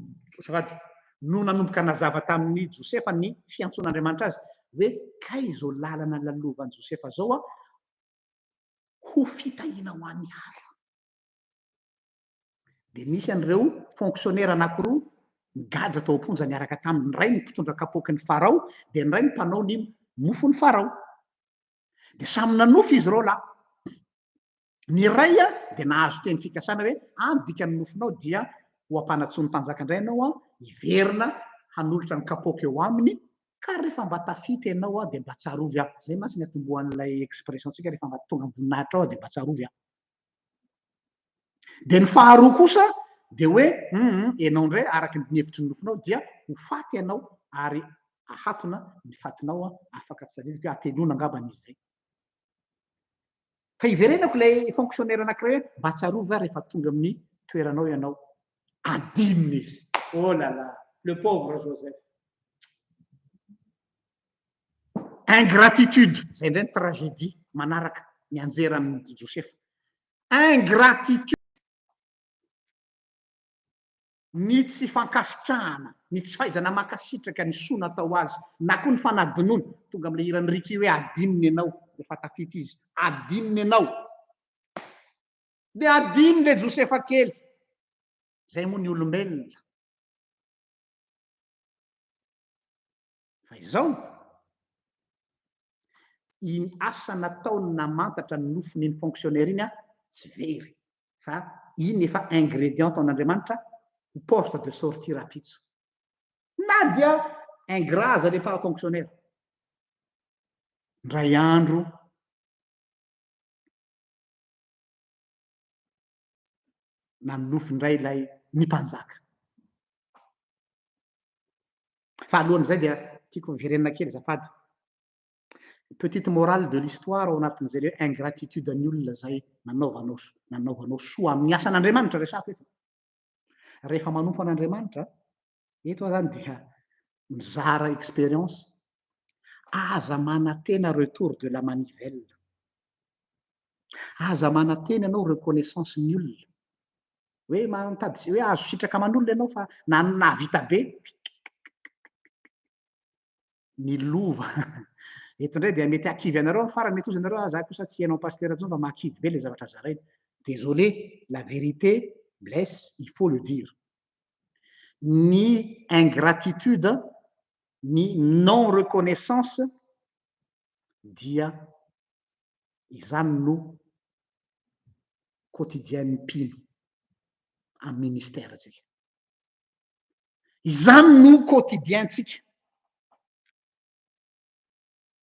safady no nanomboka nazava tamin'ny Josefa ny fiantson'Andriamanitra azy hoe kay zao lalana lalovan'i Josefa zao ho fitahiana ho an'ny hafa. De nisy an'ireo fonctionnaire anankiroa migadra tao am-ponja niaraka taminy ray ny mpitondra kapoky ny Farao de ny ray ny mpanao ny mofon'ny Farao. De samy nanofy izy reo lahy. Ny ray de nahazo teny fikasana hoe dikany nofinao dia ho ampanatsony mpanjaka indray ianao hiverina hanolotra ny kapoka eo aminy ka rehefa mba tafita ianao de mba tsarovy aho. Zay mantsy ny atombohan'ilay expression tsika rehefa mba tonga amin'ny voninahitra ao de mba tsarovy aho. De ny faharoa kosa de hoe ianao indray araky ny hevitry ny nofinao dia ho faty ianao ary ahatona ny fatinao afaka tsadidika hoe atelona angamba n'izy zay. Fa iverenako ilay fonctionnaire anankiray hoe mba tsarovy aho rehefa tonga amin'ny toeranao ianao. Adinina izy. Oh là là, le pauvre Joseph. Ingratitude. Zay indray ny tragédie manaraka ny anjeran'i Joseph. Ingratitude. Ny tsy fankasitrahana, ny tsy fahaizana makasitraka ny soa natao azy, na koa ny fanadinoana tonga amin'ilay iran'ny riki hoe adinina ianao rehefa tafita izy. Adinina ianao. De adinina le Josefa kely. Zay moa ny olombelona. Fa izao iny asa nataony namantatra ny nofon'iny fonctionnaire iny tsy very. Fa iny efa ingrédient taon'Andriamanitra ho porte de sortie rapitso. Na dia ingrat aza rehefa fonctionnaire. Ndray andro nanofy indray ilay ny mpanjaka. Fa alohan'izay dia tiako verenina kely zafady. Petite morale de l'histoire ao anatin'izay le ingratitude ny olona zay nanaovanao soa amin'ny asan'Andriamanitra resako eto. Rehefa manompo an'Andriamanitra, eto zany dia mizara expérience, aza manantena retour de la manivelle. Aza manantena ianao reconnaissance ny olona. Hoe mantady hoe azo sitraka aman'olona ianao fa na vita be ny lova eto indray dia mety akivy anareo farany mety ozy anareo za kosa tsy hainao pasteur zao mba mahakivy be le zavatra zaraina. Désolé, la vérité blesse, il faut le dire. Ny ingratitude, ny non reconnaissance dia izany no quotidienne mpino amin'ny ministère tsika. Izany no quotidientsika.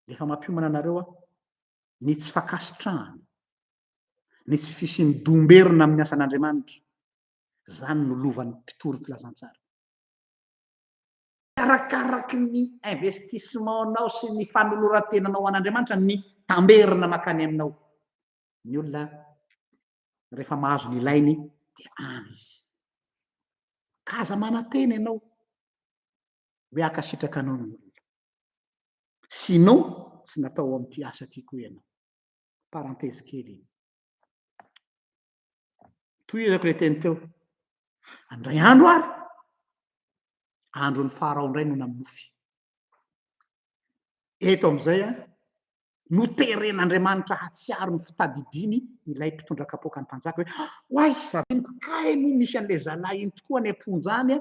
Efa mampiomana anareo ny tsy fakasitrahana, ny tsy fisiany domberina amin'ny asan'Andriamanitra. Zany no lovan'ny mpitory filazantsara. Arakaraky ny investissement-nao sy ny fanoloran-tenanao an'Andriamanitra ny tamberina makany aminao. Ny olona rehefa mahazo ny ilainy dia any izy. Ka aza manantena ianao hoe akasitraka anao ny olona. Sinon, tsy natao amin'ity asa ty koa ianao. Parenthèse kely iny. Toizako le teny teo. Andray andro ary. Andron'ny Farao indray no namofy. Eto amin'izay no teren'Andriamanitra hatsiaro ny fitadidiny ilay mpitondra kapoaka ny mpanjaka hoe oay, rabeniko kay no misy an'le zalahy iny tokoa ny amponjany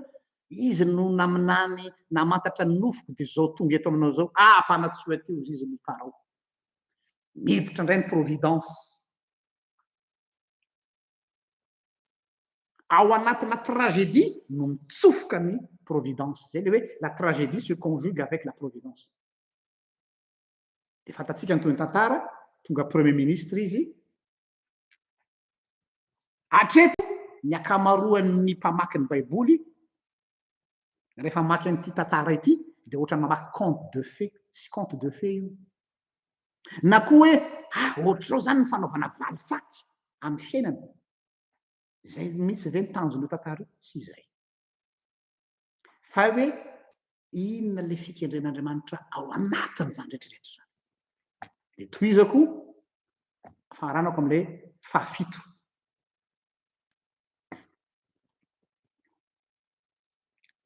izy no naminany namantatra ny nofoko dia zao tonga eto aminao zao mpanatsoa teo izy ny Farao. Miditra indray ny providence. Ao anatina tragédie no mitsofoka ny providence. Zay le hoe la tragédie se conjugue avec la providence. Dia fantatsika ny toy ny tantara, tonga premier ministre izy. Hatreto ny akamaroan'ny mpamaky ny Baiboly rehefa maky an'ity tantara ity dia ohatra mamaky conte de fées, tsy conte de fées io. Na koa hoe ohatr'izao zany ny fanaovana valifaty amin'ny fiainana. Zay mihitsy ve ny tanjon'io tantara io? Tsy izay. Fa hoe inona le fikendren'Andriamanitra ao anatin'izany rehetrarehetra. Dia toizako faharanako amin'ilay fahafito.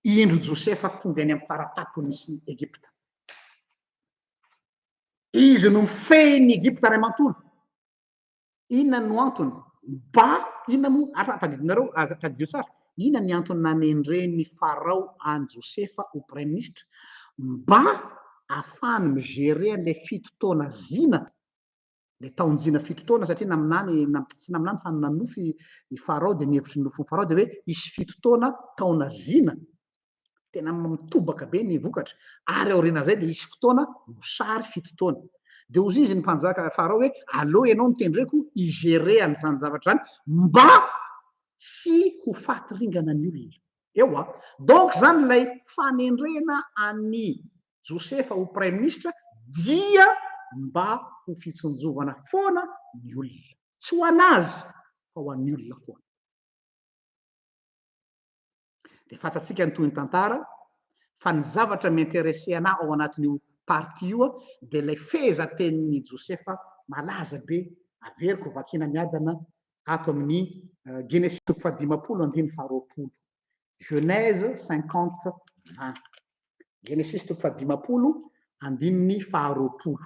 Indro Josefa tonga any amin'ny faratapony sy Egypta. Izy no mifehy Egypta ray manontolo. Inona no antony? Inona moa tadidinareo tadidio tsara. Inona ny antony nanendreny Farao any Josefa ho premier ministre? Mba ahafahany migérer an'ilay fito taona zina, le taonjina fito taona satria naminany tsy naminany fa nanofy i Farao dia nihevitry ny nofon'ny Farao dia hoe isy fito taona taona zina. Tena mitobaka be ny vokatra. Ary aorian'izay dia isy fotoana mosary fito taona. Dia ozy izy ny mpanjaka Farao hoe aleo ianao nitendreko igérer an'izany zavatra zany mba tsy ho faty ringana ny olona. Eo donc zany ilay fanendrena any Josefa ho premier ministre dia mba ho fitsinjovana foana ny olona. Tsy ho anazy fa ho an'ny olona foana. Dia fantatsika ny toy ny tantara fa ny zavatra m'intéressé anà ao anatin'io parti io dia ilay fehezan-tenin'ny Josefa malaza be averiko vakina miadana ato amin'ny Genesis 50:20. Genèse 50:20. Genesis 50:20.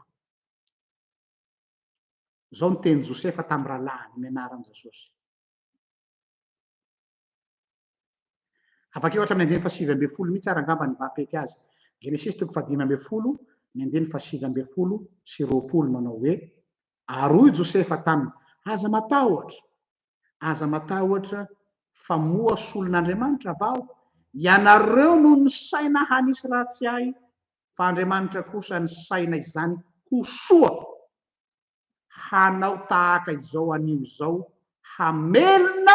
Zao ny teny Josefa tamin'ny rahalahiny mianaran'i Jesosy. Afaka ohatra amin'ny 5:20 mihitsy ary angamba ny mampety azy. Genesis 5:20, 5:20 sy 20 manao hoe aroy Josefa taminy aza matahotra fa moa solon'Andriamanitra vao ianareo no ny saina hanisy ratsy ahy fa Andriamanitra kosa ny saina izany ho soa hanao tahaka izao anio izao hamelona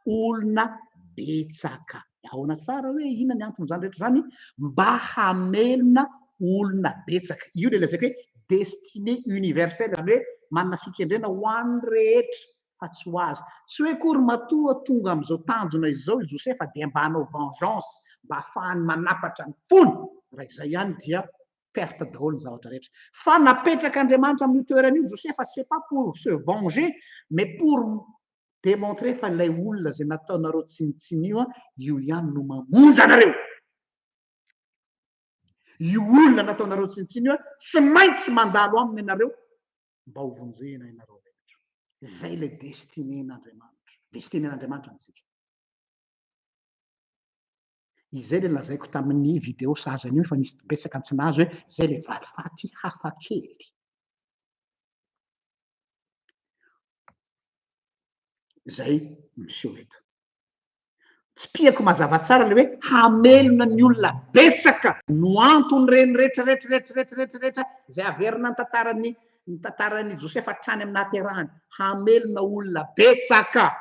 olona betsaka. Ahoana tsara hoe inona ny anton'izany rehetra zany? Mba hamelona olona betsaka. Io le lazaiko hoe destinée universelle, zany hoe manana fikendrena ho an'ny rehetra fa tsy ho azy. Tsy hoe kory matoa tonga amin'izao tanjona izao i Josefa dia mba hanao vengeance mba ahafahany manapatra ny fony. Raha izay ihany dia perte daholo ny zavatra rehetra. Fa napetrak'Andriamanitra amin'ny toeran'io Josefa, c'est pas pour se venger, mais pour démontrer fa ilay olona zay nataonareo tsinitsiny io ihany no mamonjy anareo. io olona nataonareo tsinitsiny io tsy maintsy mandalo aminy ianareo mba hovonjena ianareo rehetra. Zay le destinén'Andriamanitra antsika. Izay le lazaiko tamin'ny vidéo sazany io fa nisy betsaka antsinazy hoe zay le valifaty hafa kely. Zay miseho eto. Tsy piako mazava tsara le hoe hamelona ny olona betsaka no antony reny rehetrarehetrarehetrarehetrarehetra zay averina ny tantarany Josefa hatrany amin'ny nahaterahany. Hamelona olona betsaka.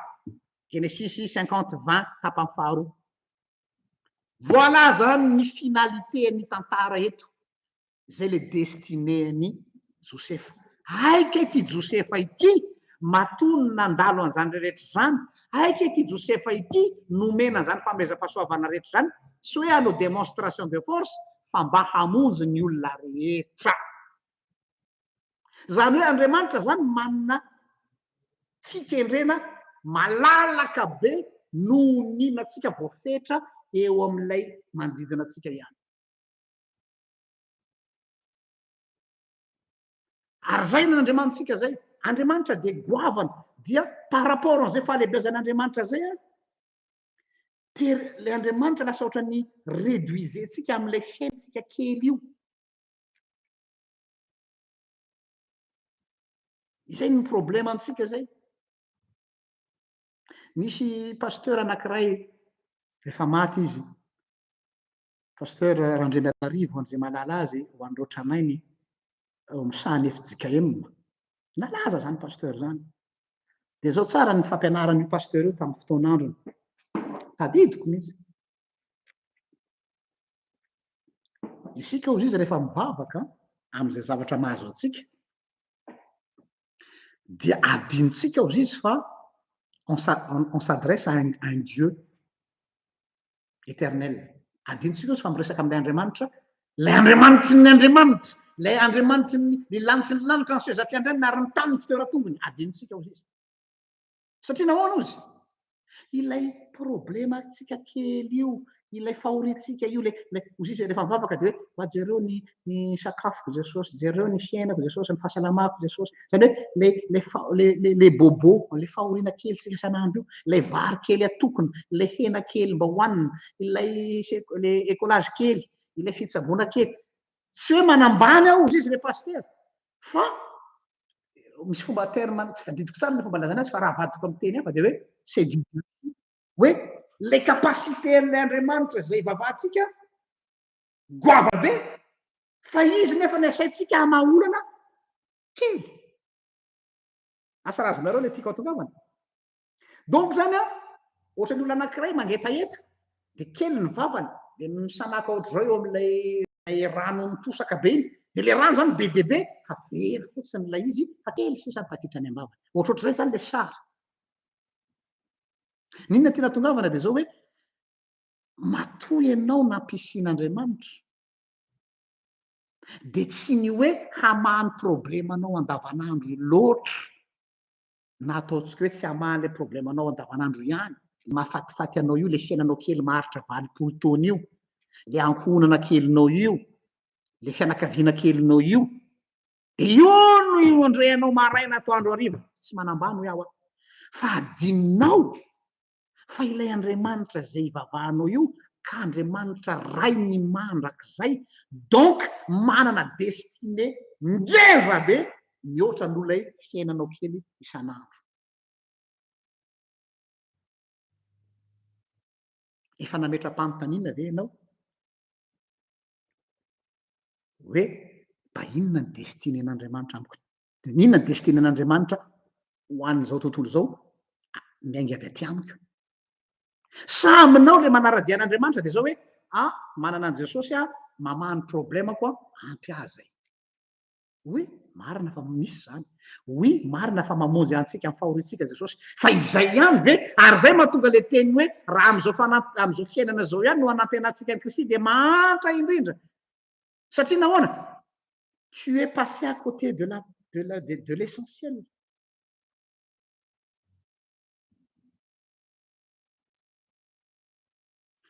Genesis 50:20 tapany faharoa. Voilà zany ny finalité ny tantara eto. Zay le destinény Josefa. Aika ity Josefa ity matono nandalo an'izany rehetra zany. Aika ity Josefa ity nomena zany famezam-pahasoavana rehetra zany. Tsy hoe hanao démonstration de force fa mba hamonjy ny olona rehetra. Zany hoe Andriamanitra zany manana fikendrena malalaka be noho ny natsika voafetra eo amin'ilay manodidina atsika ihany. Ary zay n'Andriamanitsika zay. Andriamanitra de goavana dia par rapport an'izay fahalebezan'Andriamanitra zay le Andriamanitra lasa ohatran'ny réduisentsika amin'ilay fiaintsika kely io. Izay ny problème amintsika zay. Nisy pasteur anankiray efa maty izy. Pasteur Randremiatarivo an'izay malala azy ho an'ireo tranainy misany FJKM. Nalaza zany pasteur zany. De zao tsara ny fampianaran'io pasteur io tamin'ny fotoan'androny. Tadidiko mihitsy. Isika ozy izy rehefa mivavaka amin'izay zavatra mahazo antsika dia adinotsika ozy izy fa on s'adresse à un Dieu éternel. Adinotsika ozy fa miresaka amin'ilay Andriamanitra, lay Andriamanitry ny Andriamanitra, lay Andriamanitry ny lanitry ny lanitra ny seza fiandrianana ary ny tany ny fitoeran-tongony. Adinotsika ozy izy. Satria nahoana ozy? Ilay problema tsika kely io, ilay fahoriantsika io, ozy izy rehefa mivavaka de hoe jereo ny sakafoko Jesosy, jereo ny fiainako Jesosy, ny fahasalamako Jesosy. Zany hoe le bobo, le fahoriana kely tsika isan'andro io, ilay vary kely atokony, ilay hena kely mba hohanina, ilay écolage kely, ilay fitsaboana kely. Tsy hoe manambany aho ozy izy le pasteur, fa misy fomba terme tsy tadidiko tsara ny fomba lazana azy fa raha avadiko amin'ny teny hafa de hoe c'est du hoe le capacité-n'ilay Andriamanitra zay vavatsika goava be fa izy nefa ny asaitsika hamaolana kely. Asa razonareo le tiako atongavana. Donc zany ohatran'ny olona anankiray mangetaeta de kely ny vavany de misanaka ohatr'izao eo amin'ilay rano mitosaka be iny. De le rano zany be de be fa very fotsiny ilay izy fa kely sisa ny tafitrany am-bavany. Ohatrohatr'izay zany le sary. Ninona tena tongavana de zao hoe matoy ianao nampiasian'Andriamanitra de tsy ny hoe hamany problemanao andavanandro loatra na ataontsika hoe tsy hamany le problemanao andavanandro ihany. Mahafatifaty anao io le fiainanao kely maharitra 20 taona io, le ankohonana kelinao io, le fianakaviana kelinao io. De io no iondreanao maraina atoandro hariva. Tsy manambany hoe aho fa adininao fa ilay Andriamanitra zay ivavahanao io ka Andriamanitra ray ny mandrakizay, donc manana destiné ngeza be mihoatra n'olay fiainanao kely isan'andro. Efa nametra-panontaniana ve ianao hoe mba inona ny destinén'Andriamanitra amiko? Inona ny destinén'Andriamanitra ho an'izao tontolo zao miainga avy aty amiko? Sa aminao le manara-dian'Andriamanitra de zao hoe manana an' Jesosy mamany problemako ampy ahy. Oui, marina fa misy zany. Oui, marina fa mamonjy antsika amin'ny fahoriantsika Jesosy. Fa izay ihany ve ary zay mahatonga le teny hoe raha am'izao fiainana zao ihany no anantenantsika an'i Kristy de mahantra indrindra. Satria nahoana? Tu es passé à côté de l'essentiel.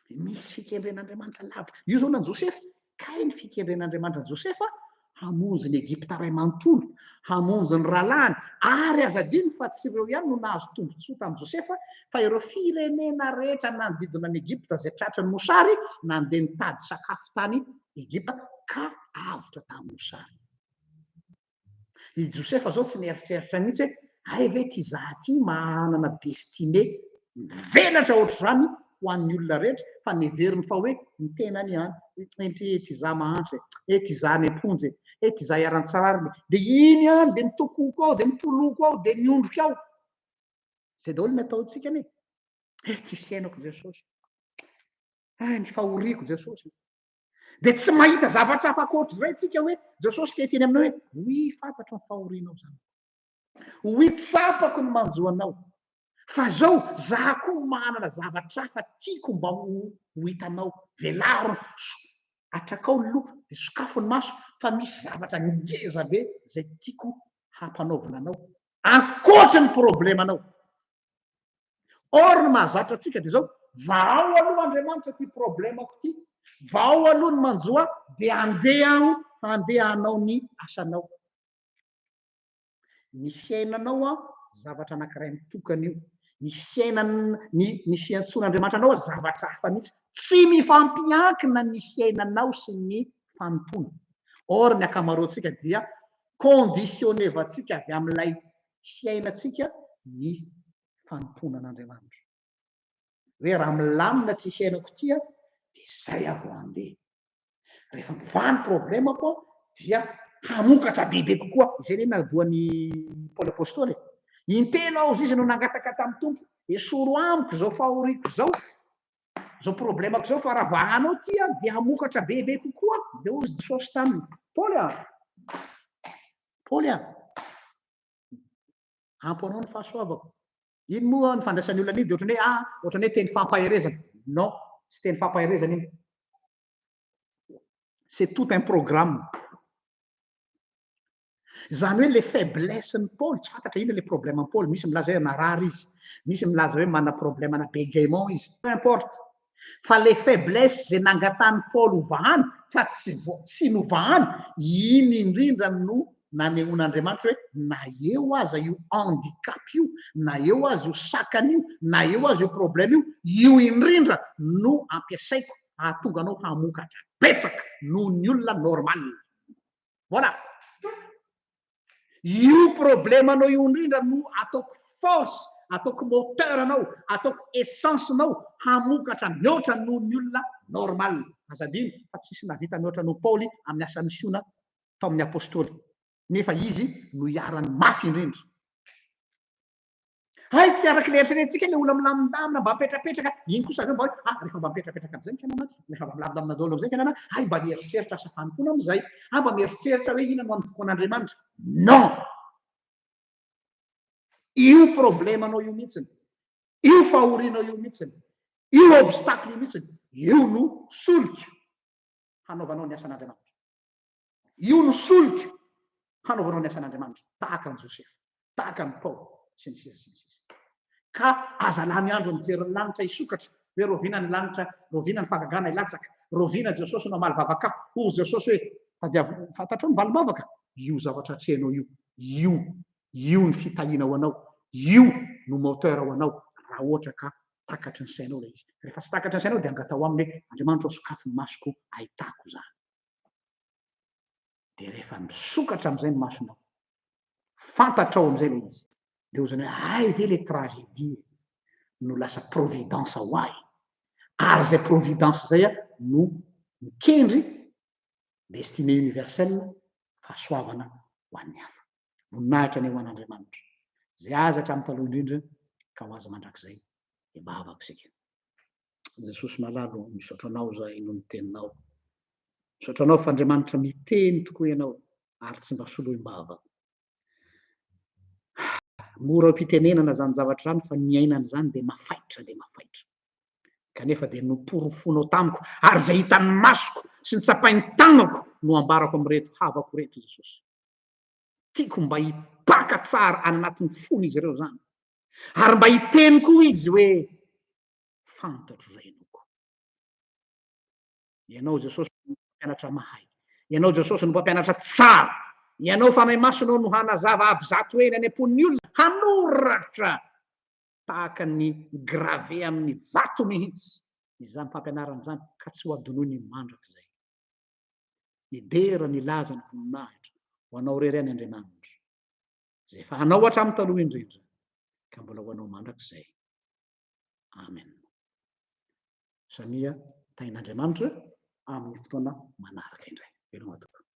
Misy fikendren'Andriamanitra lavitra. Io zao nan Josefy kay ny fikendren'Andriamanitra Josefa hamonjy ny Egypta ray manontolo, hamonjy ny rahalahy ary azadiny fa tsy ireo ihany no nahazo tombontsoa tamin'i Josefa fa ireo firenena rehetra nanodidina ny Egypta zay tratran'ny mosary nandeha nitady sakafo tany Egypta ka avotra tamin'ny mosary. I Josefa zao tsy nieritreritra mihitsy hoe ay ve ty zaha ty manana destiné mivelatra ohatr'izany ho an'ny olona rehetra fa neveriny fa hoe ny tenany ihany ty zaha mahantra ty zaha nemponjy ty zaha iaratsarariny de iny ihany de mitokoko ao de mitoloko ao de miondrika ao zay daholo ny ataontsika ane ty fiainako Jesosy ny fahoriako Jesosy de tsy mahita zavatra afaka ohatr'izay tsika hoe Jesosy ke teny aminao hoe oy fantatro ny fahorianao zany oy tsapako ny manjoanao fa zao zaho koa manana zavatra hafa tiako mba ho hitanao velaro atrakao ny loha de sokafo ny maso fa misy zavatra ngeza be zay tiako hampanaovina anao ankoatra ny problemanao. Or ny mahazatra atsika de zao vao aloha Andriamanitra ty problemako ty vao aloha ny manjoa de andeha hanao ny asanao. Ny fiainanao zavatra anankiray mitokana io, ny fiantson'Andriamanitra anao zavatra hafa mihitsy tsy mifampiankina ny fiainanao sy ny fanompona. Or ny akamaroantsika dia conditionné vatsika avy amin'ilay fiainatsika ny fanompona an'Andriamanitra hoe raha milamina ty fiainako tya de zay avo andeha rehefa mivany problemako dia hamokatra bebe kokoa zay ny nahavoan'ny Paoly apôstôly intelo ao izy no nangataka tamin'ny tompo esoro amiko zao fahoriako zao problemako zao fa raha vahanao tya de hamokatra bebe kokoa de ozy Jesosy taminy Paoly ampo anao ny fahasoavako. Iny moa ny fandraisan'ny olona iny de ohatrany hoe teny fampaherezana. Non, tsy teny fampaherezana iny. C'est tout un programme. Zany hoe le faiblesse-ny Paul tsy fantatra ina le problème ny Paul, misy milaza hoe marary izy, misy milaza hoe mana problème na bégaiement izy, peu importe. Fa le faiblesse zay nangatany Paul ho vahany fa tsy novahany iny indrindra no nanehoan'Andriamanitra hoe na eo aza io handicap io, na eo aza io sakany io, na eo aza io problème io indrindra no ampiasaiko ahatonga anao hamokatra betsaka noho ny olona normal. Voilà. Io problème anao io indrindra no ataoko force, ataoko moteur anao, ataoko essence anao hamokatra mihoatra noho ny olona normal. Azadiny fa tsisy navita mihoatra noho Paoly amin'ny asa misiona tao amin'ny apôstôly. Nefa izy no iarany mafy indrindra. Hay tsy araky le eritreretintsika le olona milamindamina mba mipetrapetraka iny kosa zao mba hoe rehefa mba mipetrapetraka am'zay ny fiainana rehefa mba milamindamina daholo am'zay fiainana hay mba mieritreritra asa fanompona am'zay mba mieritreritra hoe ina no andoko an'Andriamanitra. Non, io problème anao io mihitsiny, io fahorianao io mihitsiny, io obstacle io mihitsiny, io no solika hanaovanao ny asan'Andriamanitra, io no solika hanaovanao ny asan'Andriamanitra tahaka ny Josefa, tahaka ny Paul sy ny sisa. Ka aza lamy andro mijery ny lanitra isokatra hoe rovina ny lanitra, rovina ny fagagana ilatsaka, rovina Jesosy no malivavaka ho Jesosy hoe fantatrao ny valibavaka io zavatra atrehanao io ny fitahiana ho anao, io no moteur ho anao raha ohatra ka takatry ny sainao le izy. Rehefa tsy takatry ny sainao de angatao aminy hoe Andriamanitra sokafo ny masoko ahitako zany. De rehefa misokatra am'izay ny masonao, fantatrao am'izay le izy. De ozany hoe ay ve le tragédie no lasa providence ho ahy. Ary zay providence zay no mikendry destiné universelle fahasoavana ho an'ny hafa. Voninahitra ny ho an'Andriamanitra. Zay aza hatramin'ny taloha indrindra ka ho aza mandrakizay hibavaka sika. Jesosy malalo misaotra anao zahay no miteninao. Misaotra anao fa Andriamanitra miteny tokoa ianao ary tsy mba soloim-bava. Mora am-pitenenana zany zavatra zany fa ny ainana zany de mafaitra. Kanefa de noporofonao tamiko ary zay hitan'ny masoko sy ny tsapain'ny tanako no ambarako am'reto havako reto Jesosy. Tiako mba hipaka tsara any anatin'ny fony izy ireo zany. Ary mba hiteny koa izy hoe fantatro zay anoko. Ianao Jesosy mpianatra mahay. Ianao Jesosy no mpampianatra tsara. Ianao fanahy masonao no hanazava avy zato eny any am-pon'ny olona, hanoratra tahaka ny grave amin'ny vato mihitsy izany fampianarana zany, ka tsy ho adonoiny mandrak'izay. Idera ny laza ny voninahitra ho anao rery any Andriamanitra, zay fa anao hatramin'ny taloha indrindra, ka mbola ho anao mandrak'izay. Amen. Samia tain'Andriamanitra amin'ny fotoana manaraka indray. Veloma tokoa.